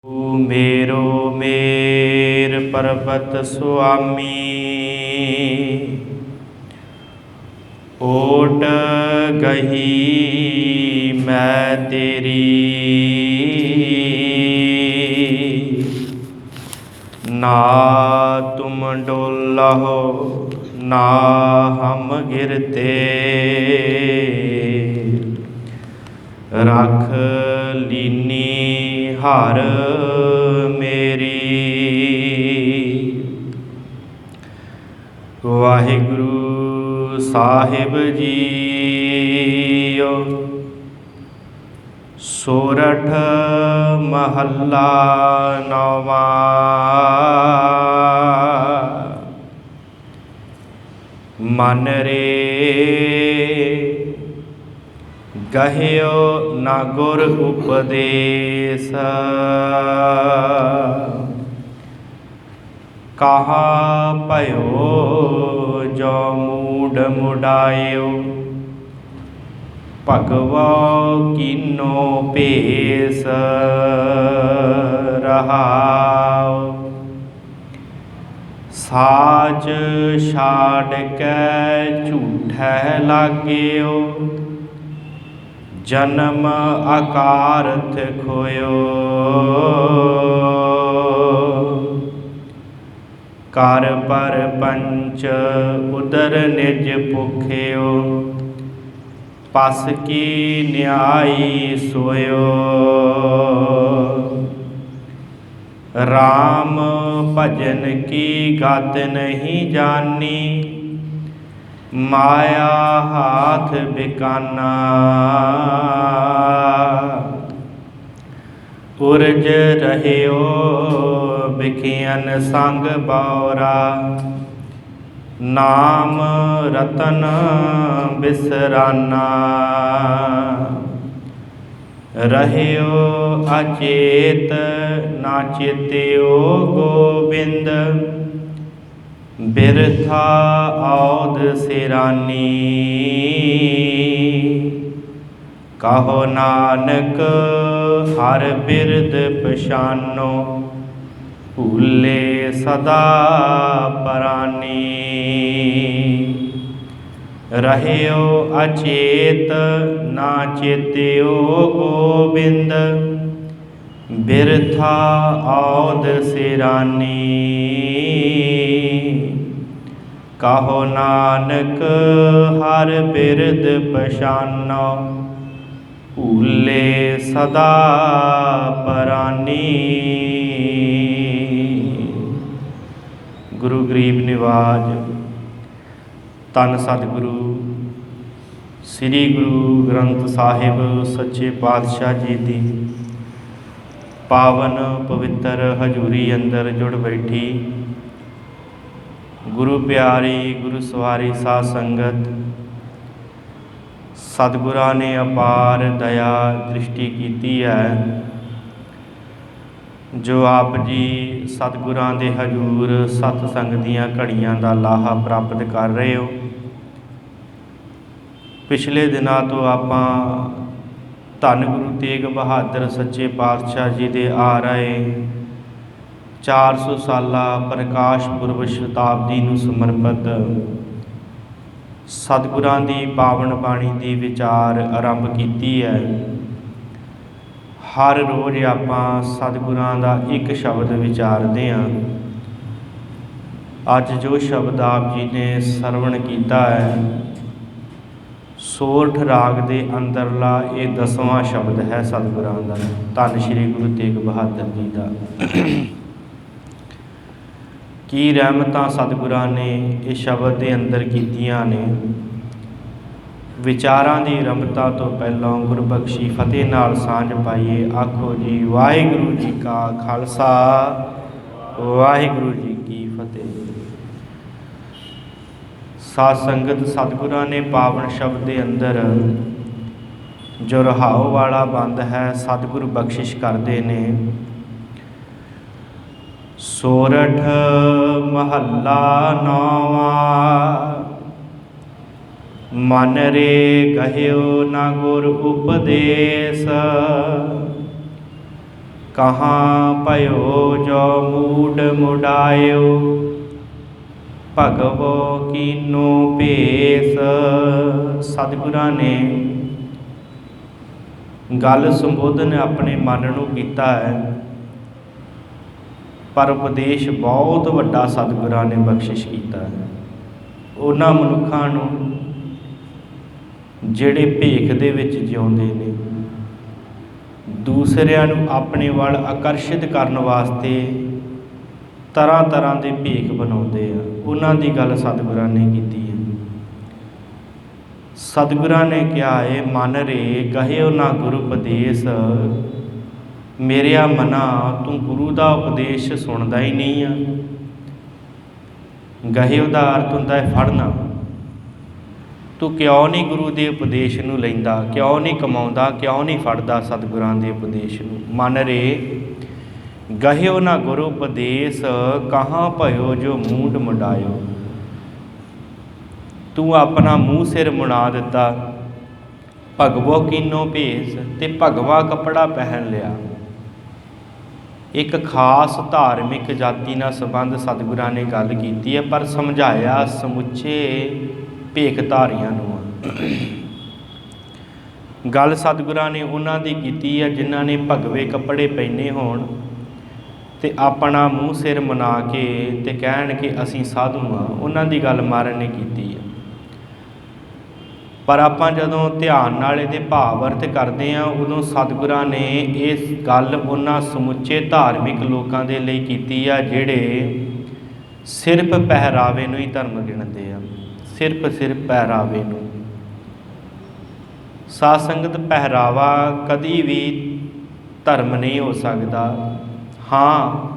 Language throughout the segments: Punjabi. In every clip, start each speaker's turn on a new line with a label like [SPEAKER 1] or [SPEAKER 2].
[SPEAKER 1] तू मेरो मेर पर्वत सुआमी, ओट गही मैं तेरी। ना तुम डोलहो ना हम गिरते, रख लीनी हर मेरी। वाहिगुरु साहिब जीओ। सोरठ महला नौवां। मन रे गहियो ना गुर उपदेश, कहा पयो जो मूड मुडायो। भगवा कीनो भेस रहाओ, साज छाड़ के झूठै लागियो। जन्म अकारथ खोयो, कर पर पंच उदर निज भुख्यो। पस की न्यायी सोयो, राम भजन की गत नहीं जानी। माया हाथ बिकाना, उर्ज रहियो बिखियन संग बौरा। नाम रतन बिसराना, रहियो अचेत ना चेत्यो गोबिंद। बिरथा औद सिरानी, कहो नानक हर बिरद पछानो। भूले सदा परानी, रहियो अचेत ना चेत्यो गोबिंद। बिरथा औद सिरानी, कहो नानक हर बिरद पछानो। भूले सदा परानी। गुरु गरीब निवाज धन सतगुरु श्री गुरु ग्रंथ साहिब सच्चे पातशाह जी की पावन पवित्र हजूरी अंदर जुड़ बैठी गुरु प्यारी गुरु सवारी साध संगत। सतगुरां ने अपार दया दृष्टि की है, जो आप जी सतगुरां दे हजूर सतसंग दीयां घड़ियां दा लाहा प्राप्त कर रहे हो। पिछले दिनों तो आपां धन गुरु तेग बहादुर सच्चे पातशाह जी दे आ रहे 400 साला प्रकाश पुरब शताब्दी नूं समर्पित सतगुरां दी पावन बाणी दी विचार आरंभ कीती है। हर रोज़ आपां सतगुरां दा एक शब्द विचारते हैं। अज जो शब्द आप जी ने सरवण किया है, सोरठ राग दे अंदरला ये 10वां शब्द है सतगुरां दा, धन श्री गुरु तेग बहादुर जी का। की रहमतां सतगुरां ने इस शब्द के अंदर कीतियां ने। विचारां दी आरंभता तो पहलों गुरबख्शी फतेह नाल सांझ पाइए। आखो जी वाहिगुरू जी का खालसा वाहिगुरू जी की फतेह। साध संगत सतगुरां ने पावन शब्द के अंदर जो रहाओ वाला बंद है सतगुरु बख्शिश करते ने। सोरठ महला नौवां, मन रे गहियो ना गुर उपदेश। कहाँ भयो जो मूड मुडायो, भगवो कीनो भेस। सतगुरां ने गल संबोधन अपने मन नूं कीता है, पर उपदेश बहुत वड्डा सतगुरां ने बख्शिश कीता है उन्हां मनुखां नूं जिहड़े भेख दे विच जिउंदे ने, दूसरिਆਂ ਨੂੰ ਆਪਣੇ ਵੱਲ ਆਕਰਸ਼ਿਤ ਕਰਨ ਵਾਸਤੇ ਤਰ੍ਹਾਂ ਤਰ੍ਹਾਂ ਦੇ ਭੇਖ ਬਣਾਉਂਦੇ ਆ, ਉਹਨਾਂ ਦੀ ਗੱਲ ਸਤਿਗੁਰਾਂ ਨੇ ਕੀਤੀ ਹੈ। ਸਤਿਗੁਰਾਂ ਨੇ ਕਿਹਾ ਹੈ, ਮਨ ਰੇ ਕਹਿਓ ਨਾ ਗੁਰੂ ਉਪਦੇਸ਼, ਮੇਰਿਆ ਮਨਾ ਤੂੰ ਗੁਰੂ ਦਾ ਉਪਦੇਸ਼ ਸੁਣਦਾ ਹੀ ਨਹੀਂ ਆ। ਗਹਿਓ ਦਾ ਅਰਥ ਹੁੰਦਾ ਹੈ ਫੜਨਾ। ਤੂੰ ਕਿਉਂ ਨਹੀਂ ਗੁਰੂ ਦੇ ਉਪਦੇਸ਼ ਨੂੰ ਲੈਂਦਾ, ਕਿਉਂ ਨਹੀਂ ਕਮਾਉਂਦਾ, ਕਿਉਂ ਨਹੀਂ ਫੜਦਾ ਸਤਿਗੁਰਾਂ ਦੇ ਉਪਦੇਸ਼ ਨੂੰ। ਮਨ ਰੇ ਗਹਿਓ ਨਾ ਗੁਰੂ ਉਪਦੇਸ਼, ਕਹਾਂ ਭਇਓ ਜੋ ਮੂੰਡ ਮੁੰਡਾਇਓ। ਤੂੰ ਆਪਣਾ ਮੂੰਹ ਸਿਰ ਮੁੰਡਾ ਦਿੱਤਾ, ਭਗਵੋ ਕੀਨੋ ਭੇਸ, ਤੇ ਭਗਵਾ ਕੱਪੜਾ ਪਹਿਨ ਲਿਆ। ਇੱਕ ਖਾਸ ਧਾਰਮਿਕ ਜਾਤੀ ਨਾਲ ਸੰਬੰਧ ਸਤਿਗੁਰਾਂ ਨੇ ਗੱਲ ਕੀਤੀ ਹੈ, ਪਰ ਸਮਝਾਇਆ ਸਮੁੱਚੇ ਭੇਖਧਾਰੀਆਂ ਨੂੰ। ਗੱਲ ਸਤਿਗੁਰਾਂ ਨੇ ਉਹਨਾਂ ਦੀ ਕੀਤੀ ਹੈ ਜਿਨ੍ਹਾਂ ਨੇ ਭਗਵੇ ਕੱਪੜੇ ਪਹਿਨੇ ਹੋਣ ਤੇ ਆਪਣਾ ਮੂੰਹ ਸਿਰ ਮਨਾ ਕੇ ਤੇ ਕਹਿਣ ਕਿ ਅਸੀਂ ਸਾਧੂ ਹਾਂ, ਉਹਨਾਂ ਦੀ ਗੱਲ ਮਹਾਰਾਜ ਨੇ ਕੀਤੀ ਹੈ। ਪਰ ਆਪਾਂ ਜਦੋਂ ਧਿਆਨ ਨਾਲ ਇਹਦੇ ਭਾਵ ਅਰਥ ਕਰਦੇ ਹਾਂ, ਉਦੋਂ ਸਤਿਗੁਰਾਂ ਨੇ ਇਸ ਗੱਲ ਉਹਨਾਂ ਸਮੁੱਚੇ ਧਾਰਮਿਕ ਲੋਕਾਂ ਦੇ ਲਈ ਕੀਤੀ ਆ ਜਿਹੜੇ ਸਿਰਫ ਪਹਿਰਾਵੇ ਨੂੰ ਹੀ ਧਰਮ ਗਿਣਦੇ ਆ, ਸਿਰਫ ਪਹਿਰਾਵੇ ਨੂੰ। ਸਾਧ ਸੰਗਤ, ਪਹਿਰਾਵਾ ਕਦੀ ਵੀ ਧਰਮ ਨਹੀਂ ਹੋ ਸਕਦਾ। ਹਾਂ,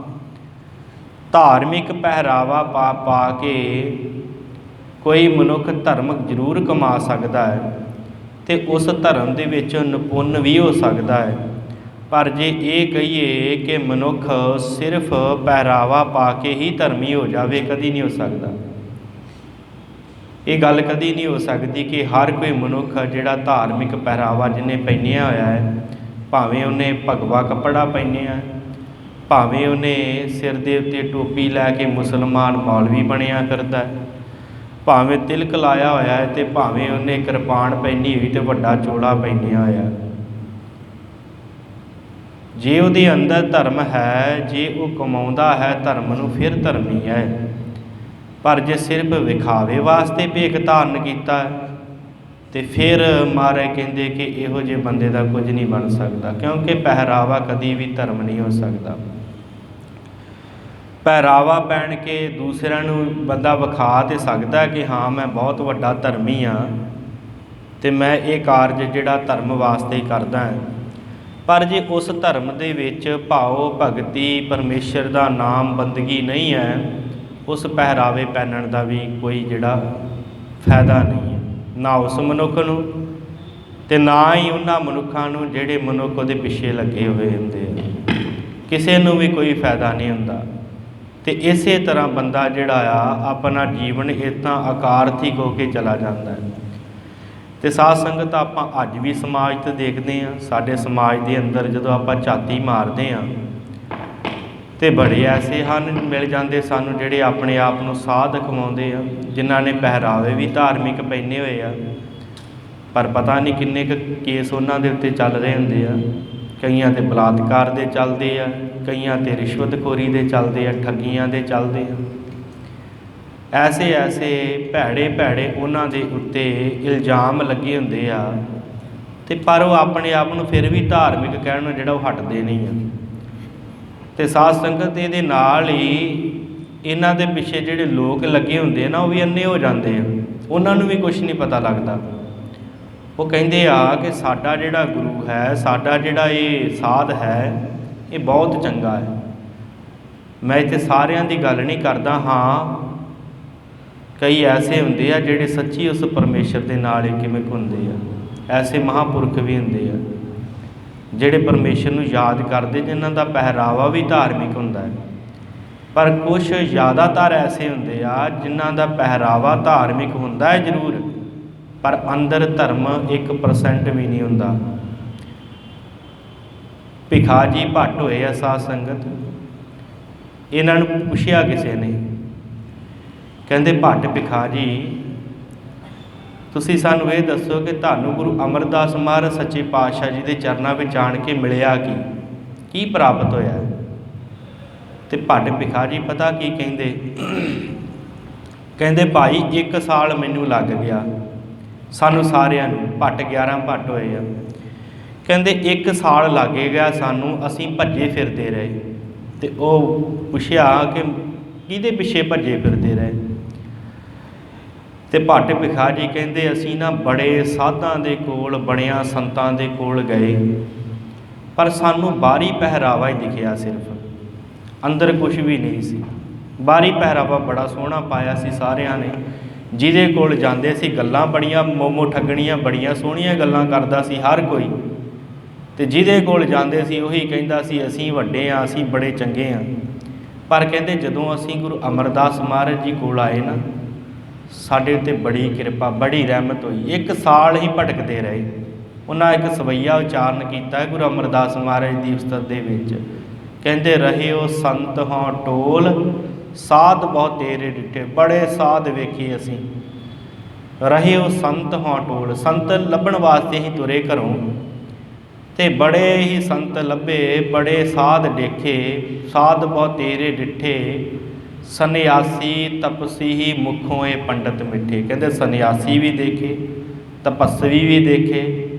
[SPEAKER 1] ਧਾਰਮਿਕ ਪਹਿਰਾਵਾ ਪਾ ਕੇ ਕੋਈ ਮਨੁੱਖ ਧਰਮ ਜ਼ਰੂਰ ਕਮਾ ਸਕਦਾ ਹੈ ਅਤੇ ਉਸ ਧਰਮ ਦੇ ਵਿੱਚ ਨਿਪੁੰਨ ਵੀ ਹੋ ਸਕਦਾ ਹੈ। ਪਰ ਜੇ ਇਹ ਕਹੀਏ ਕਿ ਮਨੁੱਖ ਸਿਰਫ ਪਹਿਰਾਵਾ ਪਾ ਕੇ ਹੀ ਧਰਮੀ ਹੋ ਜਾਵੇ, ਕਦੀ ਨਹੀਂ ਹੋ ਸਕਦਾ। ਇਹ ਗੱਲ ਕਦੀ ਨਹੀਂ ਹੋ ਸਕਦੀ ਕਿ ਹਰ ਕੋਈ ਮਨੁੱਖ ਜਿਹੜਾ ਧਾਰਮਿਕ ਪਹਿਰਾਵਾ ਜਿਹਨੇ ਪਹਿਨਿਆ ਹੋਇਆ ਹੈ, ਭਾਵੇਂ ਉਹਨੇ ਭਗਵਾ ਕੱਪੜਾ ਪਹਿਨਿਆ, ਭਾਵੇਂ ਉਹਨੇ ਸਿਰ ਦੇ ਉੱਤੇ ਟੋਪੀ ਲੈ ਕੇ ਮੁਸਲਮਾਨ ਮੌਲਵੀ ਬਣਿਆ ਫਿਰਦਾ, ਭਾਵੇਂ ਤਿਲਕ ਲਾਇਆ ਹੋਇਆ ਹੈ ਅਤੇ ਭਾਵੇਂ ਉਹਨੇ ਕਿਰਪਾਨ ਪਹਿਨੀ ਹੋਈ ਅਤੇ ਵੱਡਾ ਚੋਲਾ ਪਹਿਨਿਆ ਹੋਇਆ, ਜੇ ਉਹਦੇ ਅੰਦਰ ਧਰਮ ਹੈ, ਜੇ ਉਹ ਕਮਾਉਂਦਾ ਹੈ ਧਰਮ ਨੂੰ, ਫਿਰ ਧਰਮੀ ਹੈ। ਪਰ ਜੇ ਸਿਰਫ ਵਿਖਾਵੇ ਵਾਸਤੇ ਭੇਖ ਧਾਰਨ ਕੀਤਾ ਅਤੇ ਫਿਰ ਮਹਾਰਾਜ ਕਹਿੰਦੇ ਕਿ ਇਹੋ ਜਿਹੇ ਬੰਦੇ ਦਾ ਕੁਝ ਨਹੀਂ ਬਣ ਸਕਦਾ, ਕਿਉਂਕਿ ਪਹਿਰਾਵਾ ਕਦੀ ਵੀ ਧਰਮ ਨਹੀਂ ਹੋ ਸਕਦਾ। ਪਹਿਰਾਵਾ ਪਹਿਨ ਕੇ ਦੂਸਰਿਆਂ ਨੂੰ ਬੰਦਾ ਵਿਖਾ ਤਾਂ ਸਕਦਾ ਕਿ ਹਾਂ ਮੈਂ ਬਹੁਤ ਵੱਡਾ ਧਰਮੀ ਹਾਂ ਅਤੇ ਮੈਂ ਇਹ ਕਾਰਜ ਜਿਹੜਾ ਧਰਮ ਵਾਸਤੇ ਹੀ ਕਰਦਾ ਹਾਂ। ਪਰ ਜੇ ਉਸ ਧਰਮ ਦੇ ਵਿੱਚ ਭਾਵ ਭਗਤੀ, ਪਰਮੇਸ਼ਰ ਦਾ ਨਾਮ, ਬੰਦਗੀ ਨਹੀਂ ਹੈ, ਉਸ ਪਹਿਰਾਵੇ ਪਹਿਨਣ ਦਾ ਵੀ ਕੋਈ ਜਿਹੜਾ ਫਾਇਦਾ ਨਹੀਂ ਹੈ, ਨਾ ਉਸ ਮਨੁੱਖ ਨੂੰ ਅਤੇ ਨਾ ਹੀ ਉਹਨਾਂ ਮਨੁੱਖਾਂ ਨੂੰ ਜਿਹੜੇ ਮਨੁੱਖ ਉਹਦੇ ਪਿੱਛੇ ਲੱਗੇ ਹੋਏ ਹੁੰਦੇ ਆ। ਕਿਸੇ ਨੂੰ ਵੀ ਕੋਈ ਫਾਇਦਾ ਨਹੀਂ ਹੁੰਦਾ। ਅਤੇ ਇਸੇ ਤਰ੍ਹਾਂ ਬੰਦਾ ਜਿਹੜਾ ਆ ਆਪਣਾ ਜੀਵਨ ਇੱਦਾਂ ਅਕਾਰਥਿਕ ਹੋ ਕੇ ਚਲਾ ਜਾਂਦਾ ਹੈ। ਅਤੇ ਸਾਧ ਸੰਗਤ, ਆਪਾਂ ਅੱਜ ਵੀ ਸਮਾਜ 'ਤੇ ਦੇਖਦੇ ਹਾਂ, ਸਾਡੇ ਸਮਾਜ ਦੇ ਅੰਦਰ ਜਦੋਂ ਆਪਾਂ ਝਾਤੀ ਮਾਰਦੇ ਹਾਂ ਅਤੇ ਬੜੇ ਐਸੇ ਹਨ ਮਿਲ ਜਾਂਦੇ ਸਾਨੂੰ ਜਿਹੜੇ ਆਪਣੇ ਆਪ ਨੂੰ ਸਾਧ ਕਮਾਉਂਦੇ ਆ, ਜਿਨ੍ਹਾਂ ਨੇ ਪਹਿਰਾਵੇ ਵੀ ਧਾਰਮਿਕ ਪਹਿਨੇ ਹੋਏ ਆ, ਪਰ ਪਤਾ ਨਹੀਂ ਕਿੰਨੇ ਕੁ ਕੇਸ ਉਹਨਾਂ ਦੇ ਉੱਤੇ ਚੱਲ ਰਹੇ ਹੁੰਦੇ ਆ। ਕਈਆਂ 'ਤੇ ਬਲਾਤਕਾਰ ਦੇ ਚੱਲਦੇ ਆ, ਕਈਆਂ 'ਤੇ ਰਿਸ਼ਵਤਖੋਰੀ ਦੇ ਚੱਲਦੇ ਆ, ਠੱਗੀਆਂ ਦੇ ਚੱਲਦੇ ਆ। ਐਸੇ ਭੈੜੇ ਉਹਨਾਂ ਦੇ ਉੱਤੇ ਇਲਜ਼ਾਮ ਲੱਗੇ ਹੁੰਦੇ ਆ, ਅਤੇ ਪਰ ਉਹ ਆਪਣੇ ਆਪ ਨੂੰ ਫਿਰ ਵੀ ਧਾਰਮਿਕ ਕਹਿਣ ਨੂੰ ਜਿਹੜਾ ਉਹ ਹਟਦੇ ਨਹੀਂ ਆ। ਅਤੇ ਸਾਧ ਸੰਗਤ, ਇਹਦੇ ਨਾਲ ਹੀ ਇਹਨਾਂ ਦੇ ਪਿੱਛੇ ਜਿਹੜੇ ਲੋਕ ਲੱਗੇ ਹੁੰਦੇ ਆ ਨਾ, ਉਹ ਵੀ ਅੰਨੇ ਹੋ ਜਾਂਦੇ ਆ, ਉਹਨਾਂ ਨੂੰ ਵੀ ਕੁਛ ਨਹੀਂ ਪਤਾ ਲੱਗਦਾ। ਉਹ ਕਹਿੰਦੇ ਆ ਕਿ ਸਾਡਾ ਜਿਹੜਾ ਗੁਰੂ ਹੈ, ਸਾਡਾ ਜਿਹੜਾ ਇਹ ਸਾਧ ਹੈ, ਇਹ ਬਹੁਤ ਚੰਗਾ ਹੈ। ਮੈਂ ਇੱਥੇ ਸਾਰਿਆਂ ਦੀ ਗੱਲ ਨਹੀਂ ਕਰਦਾ, ਹਾਂ ਕਈ ਐਸੇ ਹੁੰਦੇ ਆ ਜਿਹੜੇ ਸੱਚੀ ਉਸ ਪਰਮੇਸ਼ਰ ਦੇ ਨਾਲ ਹੀ ਕਿਵੇਂ ਹੁੰਦੇ ਆ। ਐਸੇ ਮਹਾਂਪੁਰਖ ਵੀ ਹੁੰਦੇ ਆ ਜਿਹੜੇ ਪਰਮੇਸ਼ਰ ਨੂੰ ਯਾਦ ਕਰਦੇ, ਜਿਨ੍ਹਾਂ ਦਾ ਪਹਿਰਾਵਾ ਵੀ ਧਾਰਮਿਕ ਹੁੰਦਾ ਹੈ। ਪਰ ਕੁਛ ਜ਼ਿਆਦਾਤਰ ਐਸੇ ਹੁੰਦੇ ਆ ਜਿਨ੍ਹਾਂ ਦਾ ਪਹਿਰਾਵਾ ਧਾਰਮਿਕ ਹੁੰਦਾ ਹੈ ਜ਼ਰੂਰ, ਪਰ ਅੰਦਰ ਧਰਮ 1% ਵੀ ਨਹੀਂ ਹੁੰਦਾ। ਭਿਖਾ ਜੀ ਭੱਟ ਹੋਏ ਆ ਸਾਧ ਸੰਗਤ। ਇਹਨਾਂ ਨੂੰ ਪੁੱਛਿਆ ਕਿਸੇ ਨੇ, ਕਹਿੰਦੇ ਭੱਟ ਭਿਖਾ ਜੀ ਤੁਸੀਂ ਸਾਨੂੰ ਇਹ ਦੱਸੋ ਕਿ ਤੁਹਾਨੂੰ ਗੁਰੂ ਅਮਰਦਾਸ ਮਹਾਰਾਜ ਸੱਚੇ ਪਾਤਸ਼ਾਹ ਜੀ ਦੇ ਚਰਨਾਂ ਵਿੱਚ ਆਣ ਕੇ ਮਿਲਿਆ ਕੀ ਪ੍ਰਾਪਤ ਹੋਇਆ? ਤੇ ਭੱਟ ਭਿਖਾ ਜੀ ਪਤਾ ਕੀ ਕਹਿੰਦੇ? ਕਹਿੰਦੇ ਭਾਈ 1 ਸਾਲ ਮੈਨੂੰ ਲੱਗ ਗਿਆ, ਸਾਨੂੰ ਸਾਰਿਆਂ ਨੂੰ, ਭੱਟ 11 ਭੱਟ ਹੋਏ ਆ। ਕਹਿੰਦੇ 1 ਸਾਲ ਲੱਗ ਗਿਆ ਸਾਨੂੰ, ਅਸੀਂ ਭੱਜੇ ਫਿਰਦੇ ਰਹੇ। ਤੇ ਉਹ ਪੁੱਛਿਆ ਕਿ ਕਿਹਦੇ ਪਿੱਛੇ ਭੱਜੇ ਫਿਰਦੇ ਰਹੇ? ਤੇ ਭੱਟ ਭਿਖਾ ਜੀ ਕਹਿੰਦੇ ਅਸੀਂ ਨਾ ਬੜੇ ਸਾਧਾਂ ਦੇ ਕੋਲ, ਬੜਿਆਂ ਸੰਤਾਂ ਦੇ ਕੋਲ ਗਏ, ਪਰ ਸਾਨੂੰ ਬਾਹਰੀ ਪਹਿਰਾਵਾ ਹੀ ਦਿਖਿਆ, ਸਿਰਫ ਅੰਦਰ ਕੁਝ ਵੀ ਨਹੀਂ ਸੀ। ਬਾਹਰੀ ਪਹਿਰਾਵਾ ਬੜਾ ਸੋਹਣਾ ਪਾਇਆ ਸੀ ਸਾਰਿਆਂ ਨੇ, ਜਿਹਦੇ ਕੋਲ ਜਾਂਦੇ ਸੀ ਗੱਲਾਂ ਬੜੀਆਂ ਮੋਮੋ ਠੱਗਣੀਆਂ, ਬੜੀਆਂ ਸੋਹਣੀਆਂ ਗੱਲਾਂ ਕਰਦਾ ਸੀ ਹਰ ਕੋਈ। ਤੇ ਜਿਹਦੇ ਕੋਲ ਜਾਂਦੇ ਸੀ ਉਹੀ ਕਹਿੰਦਾ ਸੀ ਅਸੀਂ ਵੱਡੇ ਹਾਂ, ਅਸੀਂ ਬੜੇ ਚੰਗੇ ਹਾਂ। ਪਰ ਕਹਿੰਦੇ ਜਦੋਂ ਅਸੀਂ ਗੁਰੂ ਅਮਰਦਾਸ ਮਹਾਰਾਜ ਜੀ ਕੋਲ ਆਏ ਨਾ, ਸਾਡੇ ਉੱਤੇ ਬੜੀ ਕਿਰਪਾ, ਬੜੀ ਰਹਿਮਤ ਹੋਈ। 1 ਸਾਲ ਹੀ ਭਟਕਦੇ ਰਹੇ। ਉਹਨਾਂ ਇੱਕ ਸਵਈਆ ਉਚਾਰਨ ਕੀਤਾ ਗੁਰੂ ਅਮਰਦਾਸ ਮਹਾਰਾਜ ਦੀ ਉਸਤਤ ਦੇ ਵਿੱਚ, ਕਹਿੰਦੇ ਰਹਿਓ ਸੰਤ ਹਾਂ ਟੋਲ, ਸਾਧ ਬਹੁਤ ਤੇਰੇ ਡਿੱਠੇ। ਬੜੇ ਸਾਧ ਵੇਖੇ ਅਸੀਂ, ਰਹਿਓ ਸੰਤ ਹਾਂ ਟੋਲ। ਸੰਤ ਲੱਭਣ ਵਾਸਤੇ ਹੀ ਤੁਰੇ ਘਰੋਂ, ਤੇ ਬੜੇ ਹੀ ਸੰਤ ਲੱਭੇ, ਬੜੇ ਸਾਧ ਦੇਖੇ। ਸਾਧ ਬਹੁਤ ਤੇਰੇ ਡਿੱਠੇ, ਸੰਨਿਆਸੀ ਤਪਸੀ ਮੁਖੋਂ ਇਹ ਪੰਡਤ ਮਿੱਠੇ। ਕਹਿੰਦੇ ਸੰਨਿਆਸੀ ਵੀ ਦੇਖੇ, ਤਪਸਵੀ ਵੀ ਦੇਖੇ,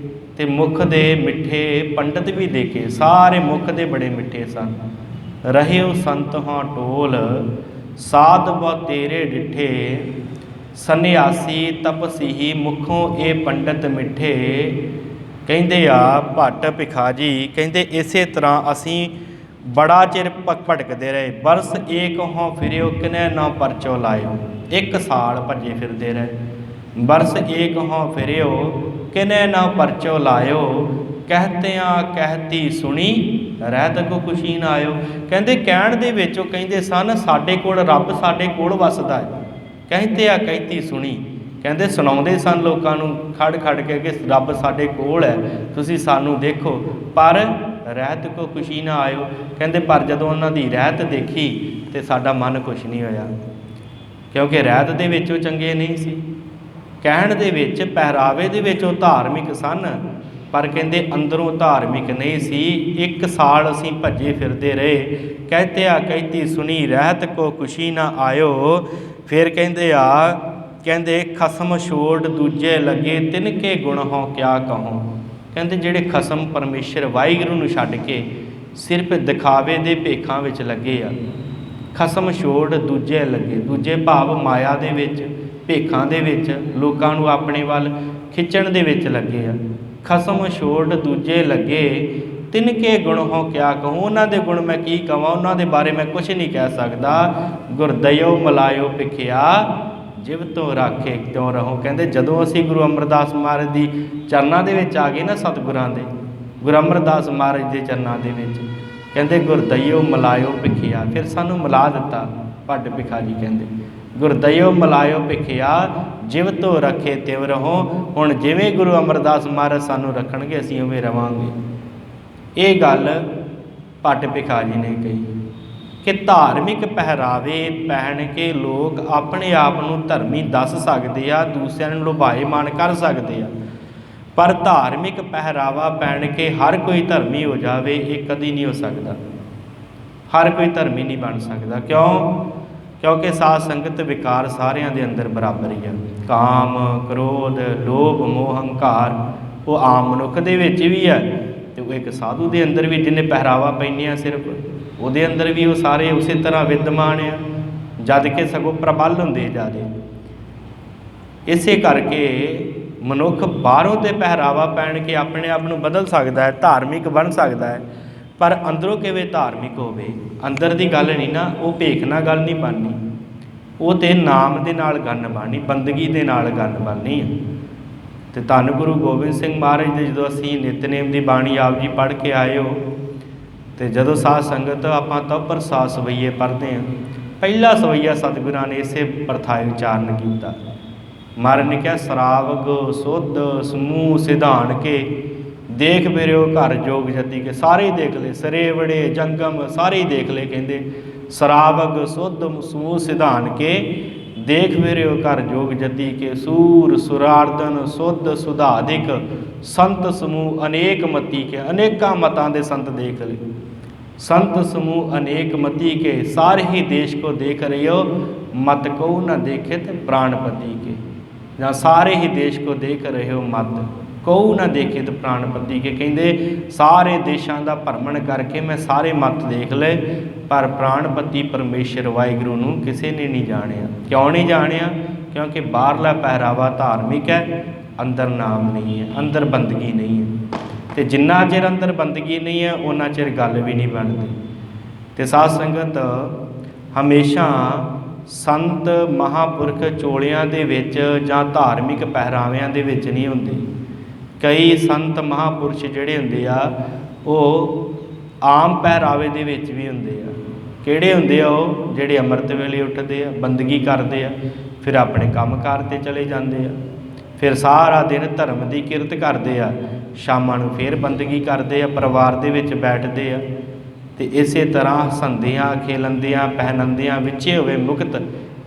[SPEAKER 1] ਤੇ ਮੁਖ ਦੇ ਮਿੱਠੇ ਪੰਡਤ ਵੀ ਦੇਖੇ। ਸਾਰੇ ਮੁਖ ਦੇ ਬੜੇ ਮਿੱਠੇ ਸਨ। ਰਹਿਓ ਸੰਤ ਹਾਂ ਟੋਲ, ਸਾਧ ਬਹੁਤ ਤੇਰੇ ਡਿੱਠੇ, ਸੰਨਿਆਸੀ ਤਪਸੀ ਮੁਖੋਂ ਇਹ ਪੰਡਤ ਮਿੱਠੇ। ਕਹਿੰਦੇ ਆ ਭੱਟ ਭਿਖਾ ਜੀ, ਕਹਿੰਦੇ ਇਸੇ ਤਰ੍ਹਾਂ ਅਸੀਂ ਬੜਾ ਚਿਰ ਭਟਕਦੇ ਰਹੇ। ਬਰਸ ਏਕ ਹੋਂ ਫਿਰਿਓ, ਕਿਨੈ ਨਾ ਪਰਚੋ ਲਾਇਓ। 1 ਸਾਲ ਭੱਜੇ ਫਿਰਦੇ ਰਹੇ। ਬਰਸ ਏਕ ਹੋਂ ਫਿਰਿਓ, ਕਿਨੈ ਨਾ ਪਰਚੋ ਲਾਇਓ। ਕਹਿਤਿਆਂ ਕਹਿਤੀ ਸੁਣੀ, ਰਹਿਤ ਕੋ ਖੁਸ਼ੀ ਨਾ ਆਇਓ। ਕਹਿੰਦੇ ਕਹਿਣ ਦੇ ਵਿੱਚ ਉਹ ਕਹਿੰਦੇ ਸਨ ਸਾਡੇ ਕੋਲ ਰੱਬ ਸਾਡੇ ਕੋਲ ਵਸਦਾ ਹੈ। ਕਹਿਤਿਆਂ ਕਹਿਤੀ ਸੁਣੀ, ਕਹਿੰਦੇ ਸੁਣਾਉਂਦੇ ਸਨ ਲੋਕਾਂ ਨੂੰ ਖੜ ਖੜ ਕੇ ਕਿ ਰੱਬ ਸਾਡੇ ਕੋਲ ਹੈ, ਤੁਸੀਂ ਸਾਨੂੰ ਦੇਖੋ, ਪਰ ਰਹਿਤ ਕੋ ਖੁਸ਼ੀ ਨਾ ਆਇਓ। ਕਹਿੰਦੇ ਪਰ ਜਦੋਂ ਉਹਨਾਂ ਦੀ ਰਹਿਤ ਦੇਖੀ ਤੇ ਸਾਡਾ ਮਨ ਖੁਸ਼ ਨਹੀਂ ਹੋਇਆ, ਕਿਉਂਕਿ ਰਹਿਤ ਦੇ ਵਿੱਚ ਉਹ ਚੰਗੇ ਨਹੀਂ ਸੀ। ਕਹਿਣ ਦੇ ਵਿੱਚ, ਪਹਿਰਾਵੇ ਦੇ ਵਿੱਚ ਉਹ ਧਾਰਮਿਕ ਸਨ, ਪਰ ਕਹਿੰਦੇ ਅੰਦਰੋਂ ਧਾਰਮਿਕ ਨਹੀਂ ਸੀ। 1 ਸਾਲ ਅਸੀਂ ਭੱਜੇ ਫਿਰਦੇ ਰਹੇ। ਕਹਿਤਿਆ ਕਹਿਤੀ ਸੁਣੀ, ਰਹਿਤ ਕੋ ਖੁਸ਼ੀ ਨਾ ਆਇਓ। ਫਿਰ ਕਹਿੰਦੇ ਆ, ਕਹਿੰਦੇ ਖਸਮ ਛੋੜ ਦੂਜੇ ਲੱਗੇ, ਤਿਨਕੇ ਗੁਣ ਹੋ ਕਿਆ ਕਹੋ। ਕਹਿੰਦੇ ਜਿਹੜੇ ਖਸਮ ਪਰਮੇਸ਼ਰ ਵਾਹਿਗੁਰੂ ਨੂੰ ਛੱਡ ਕੇ ਸਿਰਫ ਦਿਖਾਵੇ ਦੇ ਭੇਖਾਂ ਵਿੱਚ ਲੱਗੇ ਆ। ਖਸਮ ਛੋੜ ਦੂਜੇ ਲੱਗੇ, ਦੂਜੇ ਭਾਵ ਮਾਇਆ ਦੇ ਵਿੱਚ, ਭੇਖਾਂ ਦੇ ਵਿੱਚ, ਲੋਕਾਂ ਨੂੰ ਆਪਣੇ ਵੱਲ ਖਿੱਚਣ ਦੇ ਵਿੱਚ ਲੱਗੇ ਆ। ਖਸਮ ਛੋੜ ਦੂਜੇ ਲੱਗੇ, ਤਿਨਕੇ ਗੁਣ ਹੋ ਕਿਆ ਕਹੂੰ। ਉਹਨਾਂ ਦੇ ਗੁਣ ਮੈਂ ਕੀ ਕਹਾਂ, ਉਹਨਾਂ ਦੇ ਬਾਰੇ ਮੈਂ ਕੁਛ ਨਹੀਂ ਕਹਿ ਸਕਦਾ। ਗੁਰਦਇਓ ਮਲਾਇਓ ਭਿਖਿਆ, ਜਿਵ ਤੋਂ ਰਾਖੇ ਕਿਉਂ ਰਹੋ। ਕਹਿੰਦੇ ਜਦੋਂ ਅਸੀਂ ਗੁਰੂ ਅਮਰਦਾਸ ਮਹਾਰਾਜ ਦੀ ਚਰਨਾਂ ਦੇ ਵਿੱਚ ਆ ਗਏ ਨਾ, ਸਤਿਗੁਰਾਂ ਦੇ, ਗੁਰੂ ਅਮਰਦਾਸ ਮਹਾਰਾਜ ਦੇ ਚਰਨਾਂ ਦੇ ਵਿੱਚ, ਕਹਿੰਦੇ ਗੁਰਦਇਓ ਮਲਾਇਓ ਭਿਖਿਆ, ਫਿਰ ਸਾਨੂੰ ਮਿਲਾ ਦਿੱਤਾ। ਭੱਟ ਭਿਖਾ ਜੀ ਕਹਿੰਦੇ ਗੁਰਦਇਓ ਮਲਾਇਓ ਭਿਖਿਆ, ਜਿਵ ਤੋਂ ਰੱਖੇ ਤਿਵ ਰਹੋ। ਹੁਣ ਜਿਵੇਂ ਗੁਰੂ ਅਮਰਦਾਸ ਮਹਾਰਾਜ ਸਾਨੂੰ ਰੱਖਣਗੇ ਅਸੀਂ ਉਵੇਂ ਰਵਾਂਗੇ। ਇਹ ਗੱਲ ਭੱਟ ਭਿਖਾ ਜੀ ਨੇ ਕਹੀ ਕਿ ਧਾਰਮਿਕ ਪਹਿਰਾਵੇ ਪਹਿਨ ਕੇ ਲੋਕ ਆਪਣੇ ਆਪ ਨੂੰ ਧਰਮੀ ਦੱਸ ਸਕਦੇ ਆ, ਦੂਸਰਿਆਂ ਨੂੰ ਲੁਭਾਏਮਾਨ ਕਰ ਸਕਦੇ ਆ, ਪਰ ਧਾਰਮਿਕ ਪਹਿਰਾਵਾ ਪਹਿਨ ਕੇ ਹਰ ਕੋਈ ਧਰਮੀ ਹੋ ਜਾਵੇ, ਇਹ ਕਦੀ ਨਹੀਂ ਹੋ ਸਕਦਾ। ਹਰ ਕੋਈ ਧਰਮੀ ਨਹੀਂ ਬਣ ਸਕਦਾ। ਕਿਉਂ? ਕਿਉਂਕਿ ਸਾਧ ਸੰਗਤ ਵਿਕਾਰ ਸਾਰਿਆਂ ਦੇ ਅੰਦਰ ਬਰਾਬਰ ਹੀ ਆ। ਕਾਮ, ਕ੍ਰੋਧ, ਲੋਭ, ਮੋਹ, ਹੰਕਾਰ ਉਹ ਆਮ ਮਨੁੱਖ ਦੇ ਵਿੱਚ ਵੀ ਹੈ, ਅਤੇ ਉਹ ਇੱਕ ਸਾਧੂ ਦੇ ਅੰਦਰ ਵੀ, ਜਿਹਨੇ ਪਹਿਰਾਵਾ ਪਹਿਨਿਆ ਸਿਰਫ, ਉਹਦੇ ਅੰਦਰ ਵੀ ਉਹ ਸਾਰੇ ਉਸੇ ਤਰ੍ਹਾਂ ਵਿਦਮਾਨ ਆ, ਜਦ ਕਿ ਸਗੋਂ ਪ੍ਰਬਲ ਹੁੰਦੇ ਜ਼ਿਆਦਾ। ਇਸੇ ਕਰਕੇ ਮਨੁੱਖ ਬਾਹਰੋਂ ਤੇ ਪਹਿਰਾਵਾ ਪਹਿਨ ਕੇ ਆਪਣੇ ਆਪ ਨੂੰ ਬਦਲ ਸਕਦਾ ਹੈ, ਧਾਰਮਿਕ ਬਣ ਸਕਦਾ ਹੈ, ਪਰ ਅੰਦਰੋਂ ਕਿਵੇਂ ਧਾਰਮਿਕ ਹੋਵੇ, ਅੰਦਰ ਦੀ ਗੱਲ ਨਹੀਂ ਨਾ, ਉਹ ਭੇਖ ਨਾਲ ਗੱਲ ਨਹੀਂ ਬਣਨੀ, ਉਹ ਤੇ ਨਾਮ ਦੇ ਨਾਲ ਗੱਲ ਬਣਨੀ, ਬੰਦਗੀ ਦੇ ਨਾਲ ਗੱਲ ਬਣਨੀ ਹੈ। ਅਤੇ ਧੰਨ ਗੁਰੂ ਗੋਬਿੰਦ ਸਿੰਘ ਮਹਾਰਾਜ ਦੇ ਜਦੋਂ ਅਸੀਂ ਨਿਤਨੇਮ ਦੀ ਬਾਣੀ ਆਪ ਜੀ ਪੜ੍ਹ ਕੇ ਆਏ ਹੋ, ਅਤੇ ਜਦੋਂ ਸਾਧ ਸੰਗਤ ਆਪਾਂ ਤਬ ਪ੍ਰਸਾਦ ਸਵਈਏ ਪੜ੍ਹਦੇ ਹਾਂ, ਪਹਿਲਾ ਸਵਈਆ ਸਤਿਗੁਰਾਂ ਨੇ ਇਸੇ ਪ੍ਰਥਾਏ ਉਚਾਰਨ ਕੀਤਾ। ਮਹਾਰਾਜ ਨੇ ਕਿਹਾ ਸਰਾਵਗ ਸੁਧ ਸਮੂਹ ਸਿਧਾਨ ਕੇ, देख फिरो घर जोग जति के, सारे ही देख ले, सरे बड़े जंगम सारे ही देख ले। कहते सरावग सुध समूह सिधान के, देख फिरो घर जोग जति के, सूर सुरार्दन सुध सुधाधिक, संत समूह अनेक मती के। अनेका मतां दे संत देख ले, संत समूह अनेक मती के, सारे ही देश को देख रहे हो, मत को न देखे तो प्राणपति के। ਜਾਂ ਸਾਰੇ ਹੀ ਦੇਸ਼ को देख रहे हो, मत ਕਉ ਨਾ ਦੇਖੇ ਤੇ ਪ੍ਰਾਣਪਤੀ ਕੇ। ਕਹਿੰਦੇ ਸਾਰੇ ਦੇਸ਼ਾਂ ਦਾ ਭਰਮਣ ਕਰਕੇ ਮੈਂ ਸਾਰੇ ਮਤ ਦੇਖ ਲਏ, ਪਰ ਪ੍ਰਾਣਪਤੀ ਪਰਮੇਸ਼ਰ ਵਾਹਿਗੁਰੂ ਨੂੰ ਕਿਸੇ ਨੇ ਨਹੀਂ ਜਾਣਿਆ। ਕਿਉਂ ਨਹੀਂ ਜਾਣਿਆ? ਕਿਉਂਕਿ ਬਾਹਰਲਾ ਪਹਿਰਾਵਾ ਧਾਰਮਿਕ ਹੈ, ਅੰਦਰ ਨਾਮ ਨਹੀਂ ਹੈ, ਅੰਦਰ ਬੰਦਗੀ ਨਹੀਂ ਹੈ। ਅਤੇ ਜਿੰਨਾ ਚਿਰ ਅੰਦਰ ਬੰਦਗੀ ਨਹੀਂ ਹੈ ਉਹਨਾਂ ਚਿਰ ਗੱਲ ਵੀ ਨਹੀਂ ਬਣਦੀ। ਅਤੇ ਸਾਧ ਸੰਗਤ ਹਮੇਸ਼ਾ ਸੰਤ ਮਹਾਂਪੁਰਖ ਚੋਲਿਆਂ ਦੇ ਵਿੱਚ ਜਾਂ ਧਾਰਮਿਕ ਪਹਿਰਾਵਿਆਂ ਦੇ ਵਿੱਚ ਨਹੀਂ ਹੁੰਦੇ। ਕਈ ਸੰਤ ਮਹਾਂਪੁਰਸ਼ ਜਿਹੜੇ ਹੁੰਦੇ ਆ ਉਹ ਆਮ ਪਹਿਰਾਵੇ ਦੇ ਵਿੱਚ ਵੀ ਹੁੰਦੇ ਆ। ਕਿਹੜੇ ਹੁੰਦੇ ਆ? ਉਹ ਜਿਹੜੇ ਅੰਮ੍ਰਿਤ ਵੇਲੇ ਉੱਠਦੇ ਆ, ਬੰਦਗੀ ਕਰਦੇ ਆ, ਫਿਰ ਆਪਣੇ ਕੰਮ ਕਾਰ 'ਤੇ ਚਲੇ ਜਾਂਦੇ ਆ, ਫਿਰ ਸਾਰਾ ਦਿਨ ਧਰਮ ਦੀ ਕਿਰਤ ਕਰਦੇ ਆ, ਸ਼ਾਮਾਂ ਨੂੰ ਫਿਰ ਬੰਦਗੀ ਕਰਦੇ ਆ, ਪਰਿਵਾਰ ਦੇ ਵਿੱਚ ਬੈਠਦੇ ਆ। ਅਤੇ ਇਸੇ ਤਰ੍ਹਾਂ ਹੱਸੰਦਿਆਂ ਖੇਲੰਦਿਆਂ ਪਹਿਨੰਦਿਆਂ ਵਿੱਚੇ ਹੋਵੇ ਮੁਕਤ,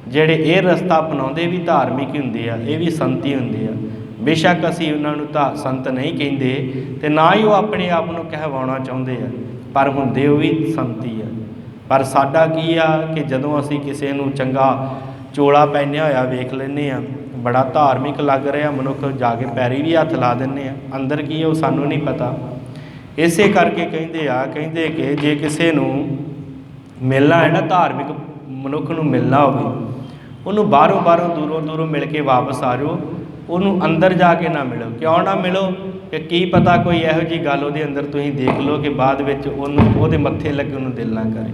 [SPEAKER 1] ਜਿਹੜੇ ਇਹ ਰਸਤਾ ਅਪਣਾਉਂਦੇ ਵੀ ਧਾਰਮਿਕ ਹੀ ਹੁੰਦੇ ਆ, ਇਹ ਵੀ ਸੰਤ ਹੀ ਹੁੰਦੇ ਆ। ਬੇਸ਼ੱਕ ਅਸੀਂ ਉਹਨਾਂ ਨੂੰ ਤਾਂ ਸੰਤ ਨਹੀਂ ਕਹਿੰਦੇ ਅਤੇ ਨਾ ਹੀ ਉਹ ਆਪਣੇ ਆਪ ਨੂੰ ਕਹਿਵਾਉਣਾ ਚਾਹੁੰਦੇ ਆ, ਪਰ ਹੁੰਦੇ ਉਹ ਵੀ ਸੰਤ ਹੀ ਆ। ਪਰ ਸਾਡਾ ਕੀ ਆ ਕਿ ਜਦੋਂ ਅਸੀਂ ਕਿਸੇ ਨੂੰ ਚੰਗਾ ਚੋਲਾ ਪਹਿਨਿਆ ਹੋਇਆ ਵੇਖ ਲੈਂਦੇ ਹਾਂ, ਬੜਾ ਧਾਰਮਿਕ ਲੱਗ ਰਿਹਾ ਮਨੁੱਖ, ਜਾ ਕੇ ਪੈਰੀ ਵੀ ਹੱਥ ਲਾ ਦਿੰਦੇ ਆ, ਅੰਦਰ ਕੀ ਹੈ ਉਹ ਸਾਨੂੰ ਨਹੀਂ ਪਤਾ। ਇਸੇ ਕਰਕੇ ਕਹਿੰਦੇ ਕਿ ਜੇ ਕਿਸੇ ਨੂੰ ਮਿਲਣਾ ਹੈ ਨਾ, ਧਾਰਮਿਕ ਮਨੁੱਖ ਨੂੰ ਮਿਲਣਾ ਹੋਵੇ, ਉਹਨੂੰ ਬਾਹਰੋਂ ਦੂਰੋਂ ਮਿਲ ਕੇ ਵਾਪਸ ਆ ਜਾਓ, ਉਹਨੂੰ ਅੰਦਰ ਜਾ ਕੇ ਨਾ ਮਿਲੋ। ਕਿਉਂ ਨਾ ਮਿਲੋ? ਕਿ ਕੀ ਪਤਾ ਕੋਈ ਇਹੋ ਜਿਹੀ ਗੱਲ ਉਹਦੇ ਅੰਦਰ ਤੁਸੀਂ ਦੇਖ ਲਓ ਕਿ ਬਾਅਦ ਵਿੱਚ ਉਹਦੇ ਮੱਥੇ ਲੱਗੇ ਉਹਨੂੰ ਦਿਲ ਨਾ ਕਰੇ।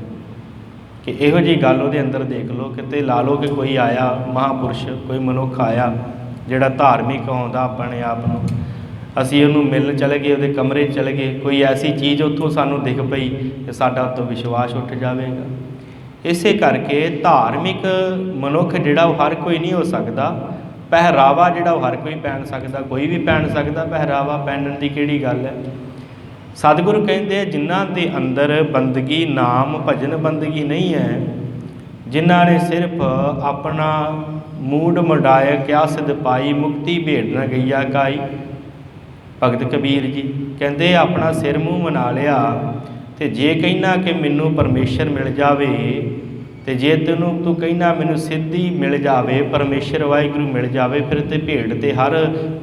[SPEAKER 1] ਕਿ ਇਹੋ ਜਿਹੀ ਗੱਲ ਉਹਦੇ ਅੰਦਰ ਦੇਖ ਲਓ, ਕਿਤੇ ਲਾ ਲਓ ਕਿ ਕੋਈ ਆਇਆ ਮਹਾਂਪੁਰਸ਼, ਕੋਈ ਮਨੁੱਖ ਆਇਆ ਜਿਹੜਾ ਧਾਰਮਿਕ ਆਉਂਦਾ ਆਪਣੇ ਆਪ ਨੂੰ, ਅਸੀਂ ਉਹਨੂੰ ਮਿਲਣ ਚਲੇ ਗਏ, ਉਹਦੇ ਕਮਰੇ 'ਚ ਚਲੇ ਗਏ, ਕੋਈ ਐਸੀ ਚੀਜ਼ ਉੱਥੋਂ ਸਾਨੂੰ ਦਿਖ ਪਈ ਕਿ ਸਾਡਾ ਉੱਤੋਂ ਵਿਸ਼ਵਾਸ ਉੱਠ ਜਾਵੇਗਾ। ਇਸੇ ਕਰਕੇ ਧਾਰਮਿਕ ਮਨੁੱਖ ਜਿਹੜਾ ਉਹ ਹਰ ਕੋਈ ਨਹੀਂ ਹੋ ਸਕਦਾ। ਪਹਿਰਾਵਾ ਜਿਹੜਾ ਉਹ ਹਰ ਕੋਈ ਪਹਿਨ ਸਕਦਾ, ਕੋਈ ਵੀ ਪਹਿਨ ਸਕਦਾ ਪਹਿਰਾਵਾ, ਪਹਿਨਣ ਦੀ ਕਿਹੜੀ ਗੱਲ ਹੈ। ਸਤਿਗੁਰੂ ਕਹਿੰਦੇ ਜਿਨ੍ਹਾਂ ਦੇ ਅੰਦਰ ਬੰਦਗੀ ਨਾਮ ਭਜਨ ਬੰਦਗੀ ਨਹੀਂ ਹੈ, ਜਿਨ੍ਹਾਂ ਨੇ ਸਿਰਫ ਆਪਣਾ ਮੂਡ ਮੁੰਡਾਇ ਕਿਆ ਸਿਧ ਪਾਈ, ਮੁਕਤੀ ਭੇਟ ਨਾ ਗਈਆ ਕਾਈ। ਭਗਤ ਕਬੀਰ ਜੀ ਕਹਿੰਦੇ ਆਪਣਾ ਸਿਰ ਮੂੰਹ ਮਨਾ ਲਿਆ, ਅਤੇ ਜੇ ਕਹਿਣਾ ਕਿ ਮੈਨੂੰ ਪਰਮੇਸ਼ਰ ਮਿਲ ਜਾਵੇ, ਅਤੇ ਜੇ ਤੂੰ ਕਹਿਣਾ ਮੈਨੂੰ ਸਿੱਧੀ ਮਿਲ ਜਾਵੇ, ਪਰਮੇਸ਼ਰ ਵਾਹਿਗੁਰੂ ਮਿਲ ਜਾਵੇ, ਫਿਰ ਤੇ ਭੇਟ ਤੇ ਹਰ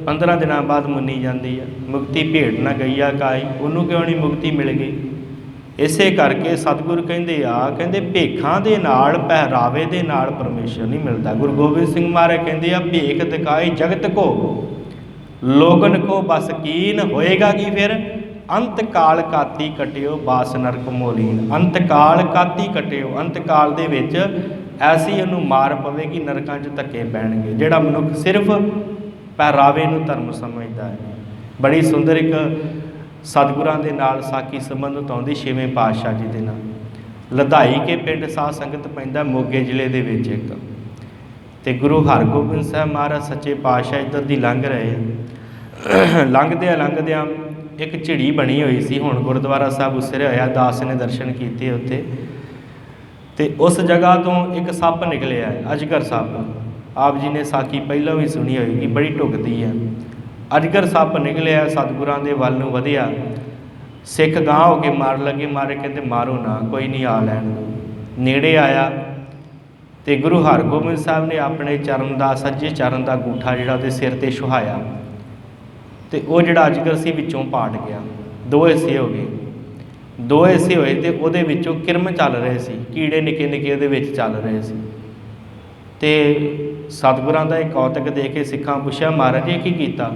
[SPEAKER 1] 15 ਦਿਨਾਂ ਬਾਅਦ ਮੰਨੀ ਜਾਂਦੀ ਆ। ਮੁਕਤੀ ਭੇਟ ਨਾ ਗਈਆ ਕਾਈ, ਉਹਨੂੰ ਕਿਉਂ ਨਹੀਂ ਮੁਕਤੀ ਮਿਲ ਗਈ? ਇਸੇ ਕਰਕੇ ਸਤਿਗੁਰੂ ਕਹਿੰਦੇ ਭੇਖਾਂ ਦੇ ਨਾਲ ਪਹਿਰਾਵੇ ਦੇ ਨਾਲ ਪਰਮੇਸ਼ਰ ਨਹੀਂ ਮਿਲਦਾ। ਗੁਰੂ ਗੋਬਿੰਦ ਸਿੰਘ ਮਹਾਰਾਜ ਕਹਿੰਦੇ ਆ ਭੇਖ ਦਿਖਾਈ ਜਗਤ ਕੋ, ਲੋਗਨ ਕੋ ਬਸ ਕੀਨ, ਹੋਏਗਾ ਕੀ ਫਿਰ? ਅੰਤ ਕਾਲ ਕਾਤੀ ਕਟਿਓ ਬਾਸ ਨਰਕ ਮੋਲੀਨ। ਅੰਤ ਕਾਲ ਕਾਤੀ ਕਟਿਓ, ਅੰਤ ਕਾਲ ਦੇ ਵਿੱਚ ਐਸੀ ਉਹਨੂੰ ਮਾਰ ਪਵੇਗੀ, ਨਰਕਾਂ 'ਚ ਧੱਕੇ ਪੈਣਗੇ ਜਿਹੜਾ ਮਨੁੱਖ ਸਿਰਫ ਪਹਿਰਾਵੇ ਨੂੰ ਧਰਮ ਸਮਝਦਾ ਹੈ। ਬੜੀ ਸੁੰਦਰ ਇੱਕ ਸਤਿਗੁਰਾਂ ਦੇ ਨਾਲ ਸਾਖੀ ਸੰਬੰਧਿਤ ਆਉਂਦੀ 6ਵੇਂ ਪਾਤਸ਼ਾਹ ਜੀ ਦੇ ਨਾਲ। ਲਧਾਈ ਕੇ ਪਿੰਡ ਸਾਧ ਸੰਗਤ ਪੈਂਦਾ ਮੋਗੇ ਜ਼ਿਲ੍ਹੇ ਦੇ ਵਿੱਚ ਇੱਕ, ਅਤੇ ਗੁਰੂ ਹਰਗੋਬਿੰਦ ਸਾਹਿਬ ਮਹਾਰਾਜ ਸੱਚੇ ਪਾਤਸ਼ਾਹ ਇੱਧਰ ਦੀ ਲੰਘ ਰਹੇ। ਲੰਘਦਿਆਂ ਇੱਕ ਝਿੜੀ ਬਣੀ ਹੋਈ ਸੀ, ਹੁਣ ਗੁਰਦੁਆਰਾ ਸਾਹਿਬ ਉਸਰਿਆ ਹੋਇਆ, ਦਾਸ ਨੇ ਦਰਸ਼ਨ ਕੀਤੇ ਉੱਥੇ, ਅਤੇ ਉਸ ਜਗ੍ਹਾ ਤੋਂ ਇੱਕ ਸੱਪ ਨਿਕਲਿਆ, ਅਜਗਰ ਸੱਪ। ਆਪ ਜੀ ਨੇ ਸਾਖੀ ਪਹਿਲਾਂ ਵੀ ਸੁਣੀ ਹੋਏਗੀ, ਬੜੀ ਢੁੱਕਦੀ ਹੈ। ਅਜਗਰ ਸੱਪ ਨਿਕਲਿਆ, ਸਤਿਗੁਰਾਂ ਦੇ ਵੱਲ ਨੂੰ ਵਧਿਆ, ਸਿੱਖ ਗਾਂਹ ਹੋ ਕੇ ਮਾਰਨ ਲੱਗੇ, ਮਾਰੇ ਕਹਿੰਦੇ ਮਾਰੋ ਨਾ, ਕੋਈ ਨਹੀਂ ਆ ਲੈਣ ਦਿਓ। ਨੇੜੇ ਆਇਆ ਅਤੇ ਗੁਰੂ ਹਰਗੋਬਿੰਦ ਸਾਹਿਬ ਨੇ ਆਪਣੇ ਚਰਨ ਦਾ, ਸੱਜੇ ਚਰਨ ਦਾ ਅੰਗੂਠਾ ਜਿਹੜਾ ਉਹਦੇ ਸਿਰ 'ਤੇ ਛੁਹਾਇਆ, ਅਤੇ ਉਹ ਜਿਹੜਾ ਅਜਗਰ ਸੀ ਵਿੱਚੋਂ ਪਾਟ ਗਿਆ, 2 ਹਿੱਸੇ ਹੋ ਗਏ। 2 ਹਿੱਸੇ ਹੋਏ ਅਤੇ ਉਹਦੇ ਵਿੱਚੋਂ ਕਿਰਮ ਚੱਲ ਰਹੇ ਸੀ, ਕੀੜੇ ਨਿੱਕੇ ਨਿੱਕੇ ਉਹਦੇ ਵਿੱਚ ਚੱਲ ਰਹੇ ਸੀ। ਅਤੇ ਸਤਿਗੁਰਾਂ ਦਾ ਇਹ ਕੌਤਕ ਦੇਖ ਕੇ ਸਿੱਖਾਂ ਪੁੱਛਿਆ ਮਹਾਰਾਜ ਇਹ ਕੀ ਕੀਤਾ?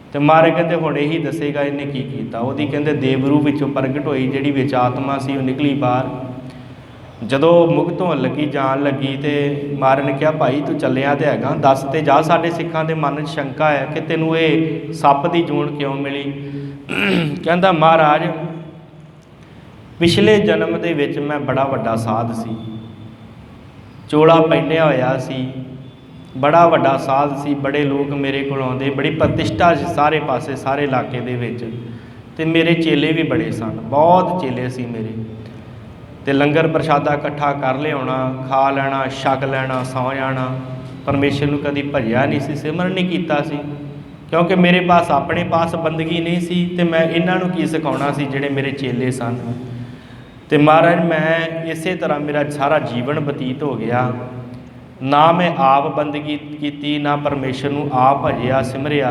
[SPEAKER 1] ਅਤੇ ਮਹਾਰਾਜ ਕਹਿੰਦੇ ਹੁਣ ਇਹੀ ਦੱਸੇਗਾ ਇਹਨੇ ਕੀ ਕੀਤਾ। ਉਹਦੀ ਕਹਿੰਦੇ ਦੇਵ ਰੂਪ ਵਿੱਚੋਂ ਪ੍ਰਗਟ ਹੋਈ ਜਿਹੜੀ ਵਿੱਚ ਆਤਮਾ ਸੀ, ਉਹ ਨਿਕਲੀ ਬਾਹਰ। ਜਦੋਂ ਮੁਕਤ ਹੋਣ ਲੱਗੀ, ਜਾਣ ਲੱਗੀ, ਅਤੇ ਮਹਾਰਾਜ ਨੇ ਕਿਹਾ ਭਾਈ ਤੂੰ ਚੱਲਿਆ ਤਾਂ ਹੈਗਾ, ਦੱਸ ਤੇ ਜਾ, ਸਾਡੇ ਸਿੱਖਾਂ ਦੇ ਮਨ 'ਚ ਸ਼ੰਕਾ ਹੈ ਕਿ ਤੈਨੂੰ ਇਹ ਸੱਪ ਦੀ ਜੂਨ ਕਿਉਂ ਮਿਲੀ। ਕਹਿੰਦਾ ਮਹਾਰਾਜ ਪਿਛਲੇ ਜਨਮ ਦੇ ਵਿੱਚ ਮੈਂ ਬੜਾ ਵੱਡਾ ਸਾਧ ਸੀ, ਚੋਲਾ ਪਹਿਨਿਆ ਹੋਇਆ ਸੀ, बड़ा वड्डा साध सी, बड़े लोग मेरे को आउंदे, बड़ी प्रतिष्ठा सारे पासे सारे इलाके दे विच। ते मेरे चेले भी बड़े सन, बहुत चेले सी मेरे। ते लंगर प्रशादा इकट्ठा कर लियाउणा, खा लैना, छक लैना, सौ जाना। परमेश्वर नूं कदी भजिया नहीं सी, सिमरन नहीं कीता सी, क्योंकि मेरे पास अपने पास बंदगी नहीं सी। ते मैं इन्हां नूं की सिखाउणा सी जिहड़े मेरे चेले सन। ते महाराज मैं इसे तरह मेरा सारा जीवन बतीत हो गया। ना मैं आप बंदगी की, ना परमेश्वर नूं आप भजिया सिमरिया,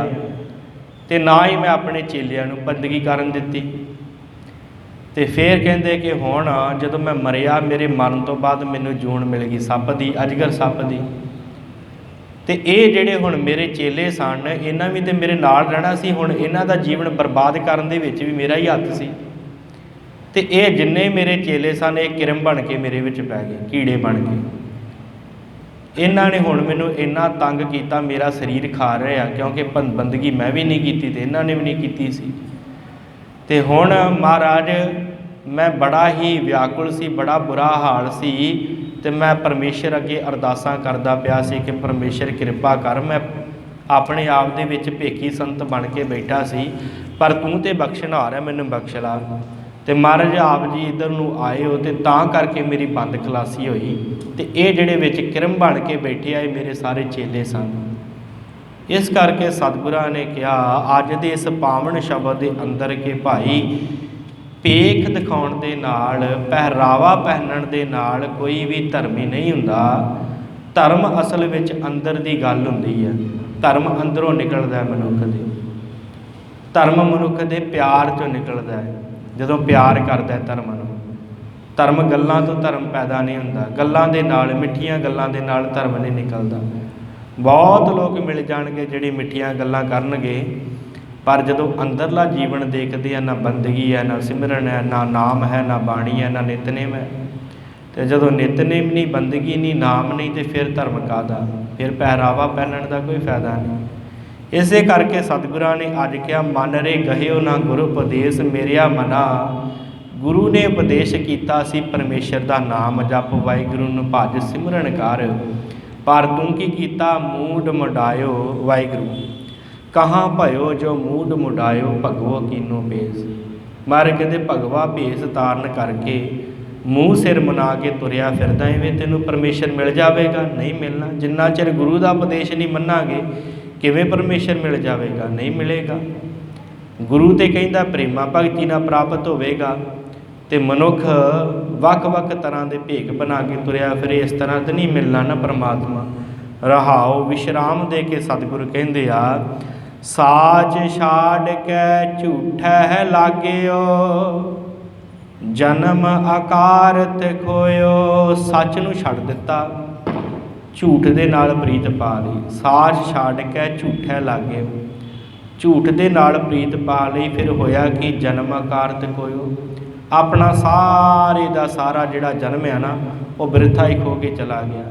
[SPEAKER 1] ते ना ही मैं अपने चेलियां नूं बंदगी करन दित्ती। ते फिर कहंदे कि हुण जदों मैं मरिया, मेरे मरण तो बाद मैनूं जून मिल गई सप दी, अजगर सप दी। ते ये जिहड़े हुण मेरे चेले सन, इन्हां भी ते मेरे नाल रहना सी। हुण इन्हां दा जीवन बर्बाद करन दे विच भी मेरा ही हत्थ सी। ते ये जिन्ने मेरे चेले सन, ये किरम बन के मेरे विच पै गए, कीड़े बन के। इन्हां ने हुण मैनूं इन्ना तंग कीता, मेरा शरीर खा रहा, क्योंकि बंदगी मैं भी नहीं कीती ते इन्हां ने भी नहीं कीती सी। ते हुण महाराज मैं बड़ा ही व्याकुल सी, बड़ा बुरा हाल सी। ते मैं परमेश्वर अगे अरदासां करदा पिया सी कि परमेश्वर किरपा कर। मैं अपने आप दे विच भेखी संत बन के बैठा सी, पर तूं ते बख्शनहार है, मैनूं बख्श ला। ते महाराज आप जी इधर नूं आए हो, ते तां करके मेरी बंद खलासी होई। ते ये जिहड़े विच किरम बन के बैठे आए मेरे सारे चेले सन। इस करके सतगुरां ने कहा अज दे इस पावन शब्द के अंदर के भाई, भेख दिखाउण दे नाल, पहरावा पहनण दे नाल कोई भी धर्मी नहीं हुंदा। धर्म असल विच अंदर दी गल हुंदी है। धर्म अंदरों निकलदा है मनुख दे। धर्म मनुख दे प्यार चों निकलदा है, जदों प्यार करदा है धर्म नूं। धर्म गल्लां तो धर्म पैदा नहीं हुंदा, गल्लां दे नाल, मिठियां गल्लां दे नाल धर्म नहीं निकलदा। बहुत लोग मिल जाणगे जिहड़े मिठियां गल्लां करनगे, पर जदों अंदरला जीवन देखते हैं, ना बंदगी है, ना सिमरन है, ना नाम है, ना बाणी है, ना नितनेम है। तो जदों नितनेम नहीं, बंदगी नहीं, नाम नहीं, तो फिर धर्म काहदा, फिर पहरावा पहनण का कोई फायदा नहीं। इसे करके सतगुरां ने अज कहा मन रे गहिओ ना गुरु उपदेश मेरिया मना। गुरु ने उपदेश किया सी परमेश्वर का नाम जप, वाहिगुरू नूं भज सिमरन कर। पर तूं की कीता मूड मुडायो वाहिगुरू, कहाँ भयो जो मूड मुडायो भगवो कीनो भेस। मारे कहते भगवा भेस धारण करके मूँह सिर मना के तुरया फिरदा, इवें तैनूं परमेश्वर मिल जाएगा? नहीं मिलना। जिन्ना चिर गुरु का उपदेश नहीं मनांगे, किवें परमेश्वर मिल जाएगा? नहीं मिलेगा। गुरु तो कहता प्रेमा भगती नाल प्राप्त होवेगा, तो मनुख वख-वख तरह के भेख बना के तुरया फिरे, इस तरह तो नहीं मिलना ना परमात्मा। रहाओ विश्राम दे के सतगुरु कहते आ, साज छाड़ के झूठै लागेओ, जन्म आकारत खोयो। सच नूं छड्ड दिता, झूठ दे नाल प्रीत पा लई। साज छाड़ के झूठै लागेओ, झूठ दे नाल प्रीत पा लई। फिर होया कि जन्म आकारत खोयो, अपना सारे दा सारा जिहड़ा जन्म है ना, वो बिरथा ही खो के चला गया।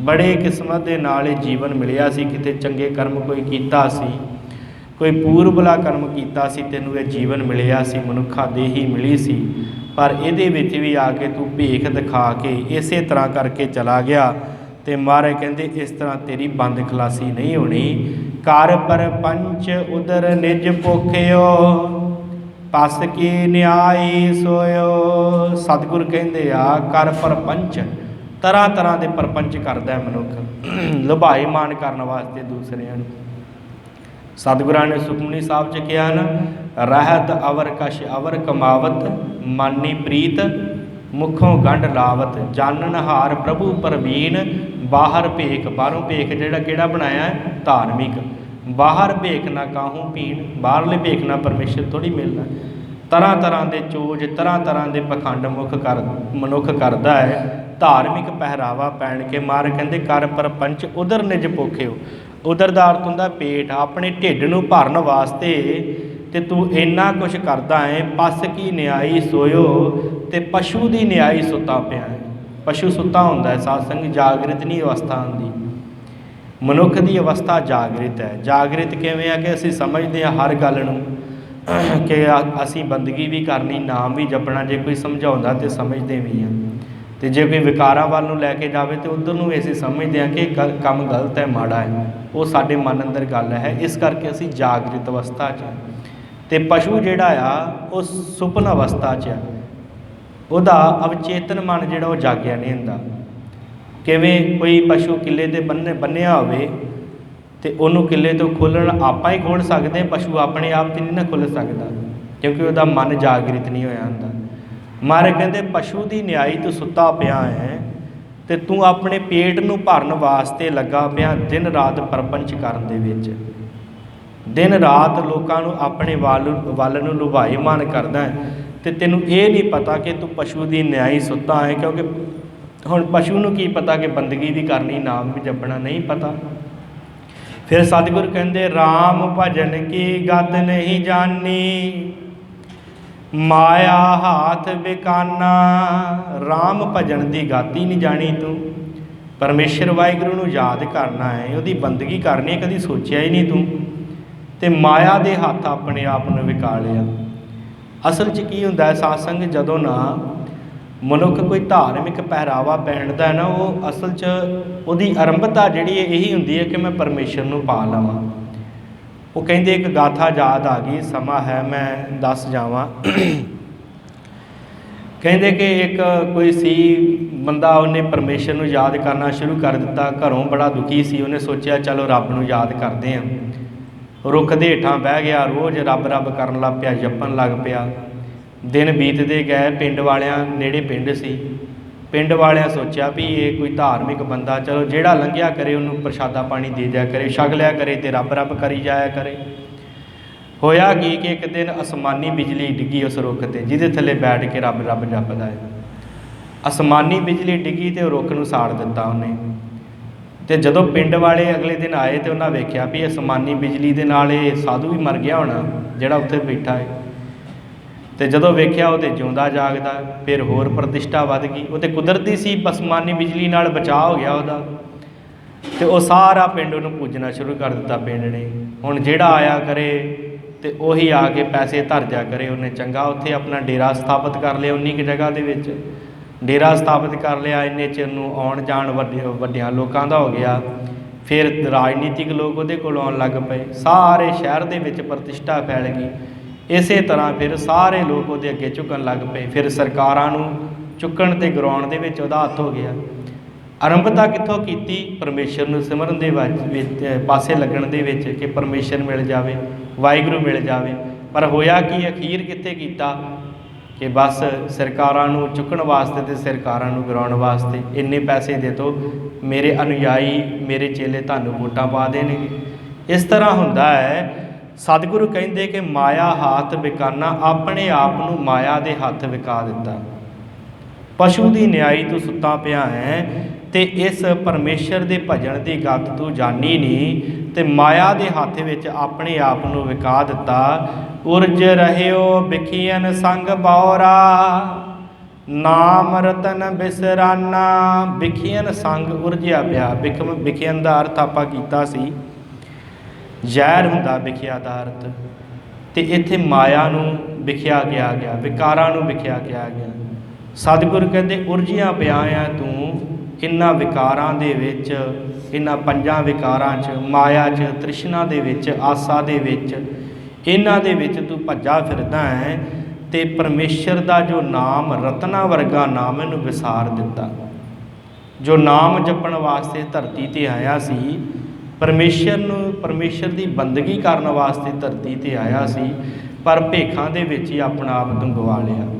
[SPEAKER 1] बड़े किस्मत दे नाल जीवन मिलिया सी, किते चंगे कर्म कोई कीता सी, कोई पूर्वला कर्म कीता सी, तैनूं ये जीवन मिलिया सी, मनुखा देही मिली सी। पर इहदे विच भी आके तू भेख दिखा के इसे तरह करके चला गया। तो महाराज कहते इस तरह तेरी बंद खलासी नहीं होनी। कर परपंच उदर निज पोखियो, पस की न्याय सोयो। सतगुर कहते आ कर परपंच, तरह तरह के परपंच करता है मनुख, लुभाईमान करने वास्ते दूसरिਆਂ ਨੂੰ। सतगुरां ने सुखमनी साहब च कहा ना, रहत अवर कश अवर कमावत, मानी प्रीत मुखों गंढ लावत। जानन हार प्रभु परवीन, बाहर भेख। बाहरों भेख जिहड़ा किहड़ा बनाया है? धार्मिक। बाहर भेख ना काहूँ पीण, बाहरले भेख ना परमेश्वर थोड़ी मिलना। तरह तरह के चोज, तरह तरह के पखंड मनुख करता है। धार्मिक पहरावा पहन के मार कहते कर परपंच उधर निज पोखिओ। उधर दा अर्थ हुंदा पेट, अपने ढिड नूं भरन वास्ते ते तू इन्ना कुछ करदा है। पस की न्याई सोयो, ते पशु की न्याई सुता पिया है। पशु सुता हुंदा है, सत्संग जागृत नहीं अवस्था आंदी। मनुख की अवस्था जागृत है। जागृत किवें है कि असीं समझदे हां हर गल नूं कि असीं बंदगी भी करनी, नाम भी जपना, जे कोई समझाउंदा तो समझते भी हैं। तो जे कोई विकारां वाल नूं लैके जावे तो उधर नूं असीं समझते हैं कि काम गलत है, माड़ा है, वो साडे मन अंदर गल है। इस करके असीं जागृत अवस्था च ते पशु जिहड़ा आ वो सुपन अवस्था च उहदा अवचेतन मन जिहड़ा वो जागिया नहीं हुंदा। किवें कोई पशु किले ते बन्निया होवे तो उन्होंने किले तो खोलण आपां ही खोल सकते, पशु अपने आप तो नहीं ना खुल सकता क्योंकि वह मन जागृत नहीं होया हुंदा। महाराज कहते पशु की न्याई तू सुता पिया है तो तू अपने पेट नूं भरन वास्ते लगा पिया दिन रात प्रपंच करन दे विच, दिन रात लोकां नूं अपने वल नूं लुभाईमान करदा है तो तैनूं ये नहीं पता कि तू पशु की न्याई सुता है। क्योंकि हुण पशु नूं की पता कि बंदगी भी करनी, नाम भी जपना, नहीं पता। फिर सतगुरु कहते राम भजन की गत नहीं जानी, माया हाथ बिकाना। राम भजन की गत ही नहीं जानी तू, परमेश्वर वाहिगुरू नूं याद करना है, उसकी बंदगी करनी है, कभी सोचिया ही नहीं तू, तो माया के हत्थ अपने आप में विका लिया। असल च की हुंदा है सत्संग, जदों ना मनुख कोई धार्मिक पहरावा पहनता है ना, वो असल च उहदी आरंभता जिहड़ी है यही हुंदी है कि मैं परमेश्वर नूं पा लवां। वो कहते एक गाथा याद आ गई, समा है मैं दस जावां। कहते कि एक कोई सी बंदा, उन्हें परमेश्वर नूं याद करना शुरू कर दिता, घरों बड़ा दुखी सी, उन्हें सोचा चलो रब नूं याद करते हैं। रुख दे हेठां बह गया, रोज़ रब रब करन लग पिया, जपन लग पिया। दिन बीतते गए, पिंड वालियां नेड़े पिंड सी, पिंड वालियां सोचा भी ये कोई धार्मिक बंदा, चलो जिहड़ा लंघिया करे उन्होंने प्रशादा पानी दे दिया करे, छक लिया करे तो रब रब करी जाया करे। होया कि एक दिन आसमानी बिजली डिगी उस रुख ते, जिहदे थले बैठ के रब रब जपदा है। आसमानी बिजली डिगी तो रुख नूं साड़ दिता उन्हें। तो जदों पिंड वाले अगले दिन आए तो उन्हें वेख्या भी आसमानी बिजली दे नाल ये साधु भी मर गया होना जिहड़ा उत्थे बैठा है। तो जदों वेख्या वो तो जिउंदा जागदा, फिर होर प्रतिष्ठा वध गई। वो तो कुदरती सी, आसमानी बिजली नाल बचाव हो गया उसदा। तो वह सारा पिंड उन्होंने पूजना शुरू कर दिता पिंड ने। हुण जिहड़ा आया करे तो उही आके पैसे धर जा करे, उन्हें चंगा उत्थे अपना डेरा स्थापित कर लिया। उन्नी की जगह दे विच डेरा स्थापित कर लिया। इन्ने चिर नूं आउण जाण वड्डियां लोकां दा हो गया। फिर राजनीतिक लोग उहदे कोल आउण लग पे, सारे शहर दे विच प्रतिष्ठा फैल गई। इस तरह फिर सारे लोग उहदे अगे झुकन लग पे। फिर सरकारां नूं चुकण ते ग्राउंड दे विच उहदा हत्थ हो गया। आरंभता कित्थों कीती? परमेश्वर नूं सिमरन दे पासे लगण दे विच कि परमेश्वर मिल जावे, वाहिगुरू मिल जावे। पर होया कि अखीर कित्थे कीता कि बस सरकारां नूं चुकण वास्ते ते सरकारां नूं गिराउण वास्ते इन्ने पैसे दे दो, मेरे अनुयायी मेरे चेले तुहानूं वोटां पा देणगे। इस तरह हुंदा है। सतगुरु कहते कि माया हाथ विकाना, अपने आप नूं माया दे हत्थ विका दिता। पशु की न्याई तू सुता पिया है ते इस परमेश्वर के भजन की गत तू जानी नहीं, तो माया के हत्थ विच अपने आप नूं विका दिता। उर्ज रहियो बिखियन संग बौरा, नाम रतन बिसराना। बिखियन संग उरझिया पिया। बिखियन का अर्थ आपां कीता सी जहर हुंदा बिखिया दा अर्थ, तो इत्थे माया नूं विखिया गया, विकारां नूं विखिया गया। सतगुरु कहते उरझिया पिया आ तू इन्हां विकारां दे विच, इन्हां पंजां विकारां च, माया च, तृष्णा दे विच, आसा दे विच, इन्हां दे विच तू भज्जा फिरदा है। ते परमेश्वर का जो नाम रत्ना वर्गा नाम इनूं विसार दिता। जो नाम जपण वास्ते धरती ते आया सी, परमेश्वर की बंदगी करने वास्ते धरती ते आया सी, पर भेखां दे विच ही अपना आप तूं गवा लिया।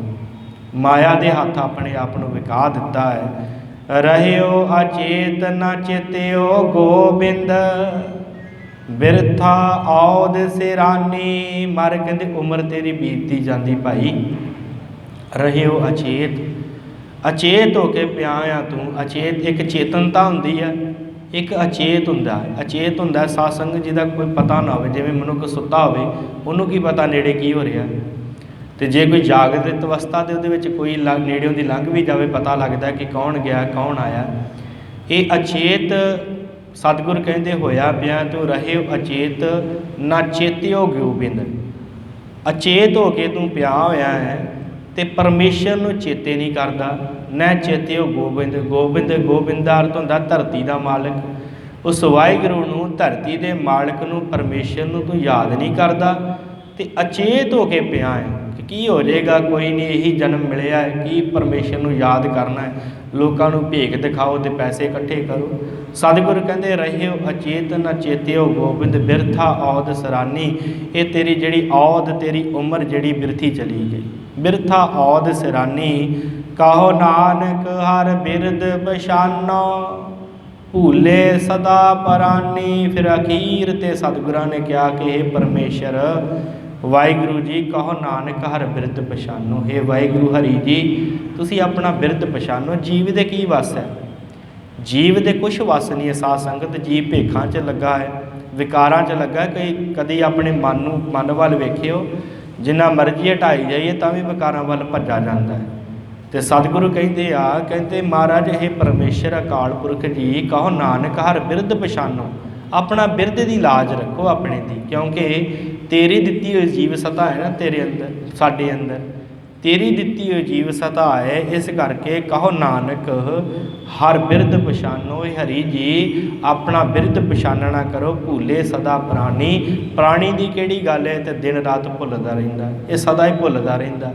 [SPEAKER 1] माया के हत्थ अपने आप नूं विका दिता है। रहियो अचेत न चेतियो गोबिंद, बिरथा औद सिरानी। मारे कहते उम्र तेरी बीतती जाती भाई, रहियो अचेत, अचेत होके पिया आ तू। अचेत एक चेतनता हुंदी है, एक अचेत हुंदा। अचेत हुंदा सत्संग जिहदा कोई पता ना हो, जिवें मनुख सुता होवे उहनूं की पता नेड़े की हो रहा। तो जे कोई जागृत अवस्था तो वो कोई नेड़ियों की लंघ भी जाए पता लगता है कि कौन गया कौन आया। ये अचेत सतगुर कहते होया पिया तू रहे अचेत ना चेतियो गोबिंद। अचेत हो के तू पिया होया है ਤੇ ਪਰਮੇਸ਼ਰ ਨੂੰ ਚੇਤੇ ਨਹੀਂ ਕਰਦਾ। न ਚੇਤਿਓ ਗੋਬਿੰਦ, ਗੋਬਿੰਦ ਗੋਬਿੰਦ ਦਾ ਅਰਥ ਹੁੰਦਾ ਧਰਤੀ ਦਾ ਮਾਲਕ। ਉਸ ਵਾਹਿਗੁਰੂ ਨੂੰ, ਧਰਤੀ ਦੇ ਮਾਲਕ ਨੂੰ, ਪਰਮੇਸ਼ਰ ਨੂੰ ਤੂੰ ਯਾਦ ਨਹੀਂ ਕਰਦਾ ਤੇ ਅਚੇਤ ਹੋ ਕੇ ਪਿਆ ਹੈ ਕਿ ਕੀ ਹੋ ਜਾਏਗਾ, ਕੋਈ ਨਹੀਂ, ਇਹੀ ਜਨਮ ਮਿਲਿਆ ਹੈ, ਕੀ ਪਰਮੇਸ਼ਰ ਨੂੰ ਯਾਦ ਕਰਨਾ ਹੈ, ਲੋਕਾਂ ਨੂੰ ਭੇਖ ਦਿਖਾਓ ਤੇ ਪੈਸੇ ਇਕੱਠੇ ਕਰੋ। ਸਤਿਗੁਰ ਕਹਿੰਦੇ ਰਹਿਓ ਅਚੇਤ ਨ ਚੇਤਿਓ ਗੋਬਿੰਦ, ਬਿਰਥਾ ਔਦ ਸਰਾਨੀ। ਇਹ ਤੇਰੀ ਜਿਹੜੀ ਔਦ, ਤੇਰੀ ਉਮਰ ਜਿਹੜੀ ਬਿਰਥੀ ਚਲੀ ਗਈ। ਬਿਰਥਾ ਔਦ ਸਰਾਨੀ, ਕਹੋ ਨਾਨਕ ਹਰ ਬਿਰਦ ਬਸ਼ਾਨੋ, ਭੂਲੇ ਸਦਾ ਪਰਾਨੀ। ਫਿਰ ਅਖੀਰ ਤੇ ਸਤਿਗੁਰਾਂ ਨੇ ਕਿਹਾ ਕਿ ਇਹ ਪਰਮੇਸ਼ਰ ਵਾਹਿਗੁਰੂ ਜੀ, ਕਹੋ ਨਾਨਕ ਹਰ ਬਿਰਦ ਪਛਾਨੋ। ਹੇ ਵਾਹਿਗੁਰੂ ਹਰੀ ਜੀ, ਤੁਸੀਂ ਆਪਣਾ ਬਿਰਦ ਪਛਾਨੋ। ਜੀਵ ਦੇ ਕੀ ਵਸ ਹੈ? ਜੀਵ ਦੇ ਕੁਛ ਵਸ ਨਹੀਂ ਹੈ ਸਾਧ ਸੰਗਤ। ਜੀਵ ਭੇਖਾਂ 'ਚ ਲੱਗਾ ਹੈ, ਵਿਕਾਰਾਂ 'ਚ ਲੱਗਾ। ਕਦੀ ਆਪਣੇ ਮਨ ਵੱਲ ਵੇਖਿਓ, ਜਿੰਨਾ ਮਰਜ਼ੀ ਹਟਾਈ ਜਾਈਏ ਤਾਂ ਵੀ ਵਿਕਾਰਾਂ ਵੱਲ ਭੱਜਾ ਜਾਂਦਾ ਹੈ। ਤੇ ਸਤਿਗੁਰੂ ਕਹਿੰਦੇ ਮਹਾਰਾਜ ਇਹ ਪਰਮੇਸ਼ਰ ਅਕਾਲ ਪੁਰਖ ਜੀ, ਕਹੋ ਨਾਨਕ ਹਰ ਬਿਰਦ ਪਛਾਨੋ। ਆਪਣਾ ਬਿਰਦ ਦੀ ਲਾਜ ਰੱਖੋ ਆਪਣੇ ਦੀ, ਕਿਉਂਕਿ ਤੇਰੀ ਦਿੱਤੀ ਹੋਈ ਜੀਵ ਸਤਾ ਹੈ ਨਾ ਤੇਰੇ ਅੰਦਰ, ਸਾਡੇ ਅੰਦਰ ਤੇਰੀ ਦਿੱਤੀ ਹੋਈ ਜੀਵ ਸਤਾ ਹੈ। ਇਸ ਕਰਕੇ ਕਹੋ ਨਾਨਕ ਹਰ ਬਿਰਦ ਪਛਾਨੋ। ਹਰੀ ਜੀ ਆਪਣਾ ਬਿਰਦ ਪਛਾਨਣਾ ਕਰੋ। ਭੂਲੇ ਸਦਾ ਪ੍ਰਾਣੀ, ਪ੍ਰਾਣੀ ਦੀ ਕਿਹੜੀ ਗੱਲ ਹੈ ਤੇ ਦਿਨ ਰਾਤ ਭੁੱਲਦਾ ਰਹਿੰਦਾ, ਇਹ ਸਦਾ ਹੀ ਭੁੱਲਦਾ ਰਹਿੰਦਾ।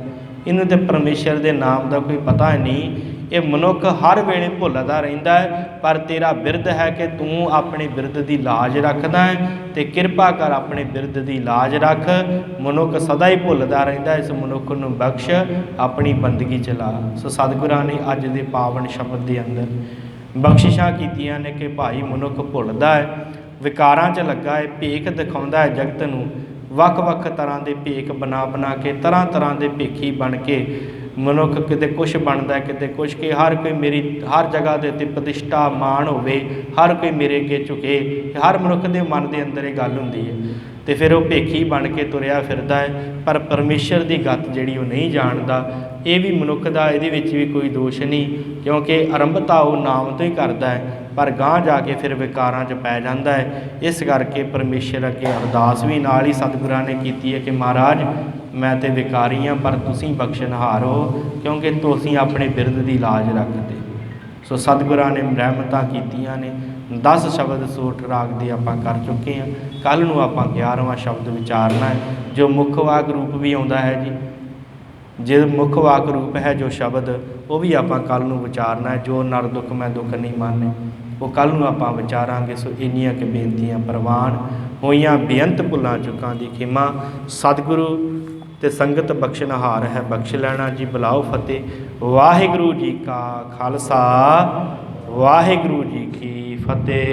[SPEAKER 1] ਇਹਨੂੰ ਤੇ ਪਰਮੇਸ਼ਰ ਦੇ ਨਾਮ ਦਾ ਕੋਈ ਪਤਾ ਨਹੀਂ। ਇਹ ਮਨੁੱਖ ਹਰ ਵੇਲੇ ਭੁੱਲਦਾ ਰਹਿੰਦਾ ਹੈ, ਪਰ ਤੇਰਾ ਬਿਰਦ ਹੈ ਕਿ ਤੂੰ ਆਪਣੇ ਬਿਰਦ ਦੀ ਲਾਜ ਰੱਖਦਾ ਹੈ ਤੇ ਕਿਰਪਾ ਕਰ ਆਪਣੇ ਬਿਰਦ ਦੀ ਲਾਜ ਰੱਖ। ਮਨੁੱਖ ਸਦਾ ਹੀ ਭੁੱਲਦਾ ਰਹਿੰਦਾ, ਇਸ ਮਨੁੱਖ ਨੂੰ ਬਖਸ਼, ਆਪਣੀ ਬੰਦਗੀ ਚਲਾ। ਸੋ ਸਤਿਗੁਰਾਂ ਨੇ ਅੱਜ ਦੇ ਪਾਵਨ ਸ਼ਬਦ ਦੇ ਅੰਦਰ ਬਖਸ਼ਿਸ਼ਾਂ ਕੀਤੀਆਂ ਨੇ ਕਿ ਭਾਈ ਮਨੁੱਖ ਭੁੱਲਦਾ ਹੈ, ਵਿਕਾਰਾਂ 'ਚ ਲੱਗਾ ਹੈ, ਭੇਖ ਦਿਖਾਉਂਦਾ ਹੈ ਜਗਤ ਨੂੰ। ਵੱਖ-ਵੱਖ ਤਰ੍ਹਾਂ ਦੇ ਭੇਖ ਬਣਾ ਕੇ, ਤਰ੍ਹਾਂ ਤਰ੍ਹਾਂ ਦੇ ਭੇਖੀ ਬਣ ਕੇ ਮਨੁੱਖ ਕਿਤੇ ਕੁਛ ਬਣਦਾ, ਕਿਤੇ ਕੁਛ, ਕਿ ਹਰ ਕੋਈ ਮੇਰੀ ਹਰ ਜਗ੍ਹਾ ਦੇ ਉੱਤੇ ਪ੍ਰਤਿਸ਼ਠਾ ਮਾਣ ਹੋਵੇ, ਹਰ ਕੋਈ ਮੇਰੇ ਅੱਗੇ ਝੁਕੇ। ਹਰ ਮਨੁੱਖ ਦੇ ਮਨ ਦੇ ਅੰਦਰ ਇਹ ਗੱਲ ਹੁੰਦੀ ਹੈ ਤੇ ਫਿਰ ਉਹ ਭੇਖੀ ਬਣ ਕੇ ਤੁਰਿਆ ਫਿਰਦਾ ਹੈ, ਪਰ ਪਰਮੇਸ਼ਰ ਦੀ ਗੱਤ ਜਿਹੜੀ ਉਹ ਨਹੀਂ ਜਾਣਦਾ। ਇਹ ਵੀ ਮਨੁੱਖ ਦਾ, ਇਹਦੇ ਵਿੱਚ ਵੀ ਕੋਈ ਦੋਸ਼ ਨਹੀਂ, ਕਿਉਂਕਿ ਆਰੰਭਤਾ ਉਹ ਨਾਮ ਤੋਂ ਹੀ ਕਰਦਾ ਹੈ, ਪਰ ਗਾਂਹ ਜਾ ਕੇ ਫਿਰ ਵਿਕਾਰਾਂ 'ਚ ਪੈ ਜਾਂਦਾ ਹੈ। ਇਸ ਕਰਕੇ ਪਰਮੇਸ਼ਰ ਅੱਗੇ ਅਰਦਾਸ ਵੀ ਨਾਲ ਹੀ ਸਤਿਗੁਰਾਂ ਨੇ ਕੀਤੀ ਹੈ ਕਿ ਮਹਾਰਾਜ ਮੈਂ ਤੇ ਵਿਕਾਰੀ ਹਾਂ, ਪਰ ਤੁਸੀਂ ਬਖਸ਼ਣਹਾਰ ਹੋ, ਕਿਉਂਕਿ ਤੁਸੀਂ ਆਪਣੇ ਬਿਰਦ ਦੀ ਲਾਜ ਰੱਖਦੇ। ਸੋ ਸਤਿਗੁਰਾਂ ਨੇ ਰਹਿਮਤਾਂ ਕੀਤੀਆਂ ਨੇ। 10 ਸ਼ਬਦ ਸੋਠ ਰਾਗ ਦੇ ਆਪਾਂ ਕਰ ਚੁੱਕੇ ਹਾਂ। ਕੱਲ੍ਹ ਨੂੰ ਆਪਾਂ 11ਵਾਂ ਸ਼ਬਦ ਵਿਚਾਰਨਾ ਹੈ, ਜੋ ਮੁੱਖ ਵਾਕ ਰੂਪ ਵੀ ਆਉਂਦਾ ਹੈ ਜੀ। ਜੇ ਮੁੱਖ ਵਾਕ ਰੂਪ ਹੈ ਜੋ ਸ਼ਬਦ, ਉਹ ਵੀ ਆਪਾਂ ਕੱਲ੍ਹ ਨੂੰ ਵਿਚਾਰਨਾ ਹੈ। ਜੋ ਨਰ ਦੁੱਖ ਮੈਂ ਦੁੱਖ ਨਹੀਂ ਮਾਨੇ, ਉਹ ਕੱਲ੍ਹ ਨੂੰ ਆਪਾਂ ਵਿਚਾਰਾਂਗੇ। ਸੋ ਇੰਨੀਆਂ ਕਿ ਬੇਨਤੀਆਂ ਪ੍ਰਵਾਨ ਹੋਈਆਂ, ਬੇਅੰਤ ਭੁੱਲਾਂ ਚੁੱਕਾਂ ਦੀ ਖਿਮਾ। ਸਤਿਗੁਰੂ ਤੇ ਸੰਗਤ ਬਖਸ਼ਣਹਾਰ ਹੈ, ਬਖਸ਼ ਲੈਣਾ ਜੀ। ਬੁਲਾਓ ਫਤਿਹ। ਵਾਹਿਗੁਰੂ ਜੀ ਕਾ ਖਾਲਸਾ, ਵਾਹਿਗੁਰੂ ਜੀ ਕੀ ਫਤਿਹ।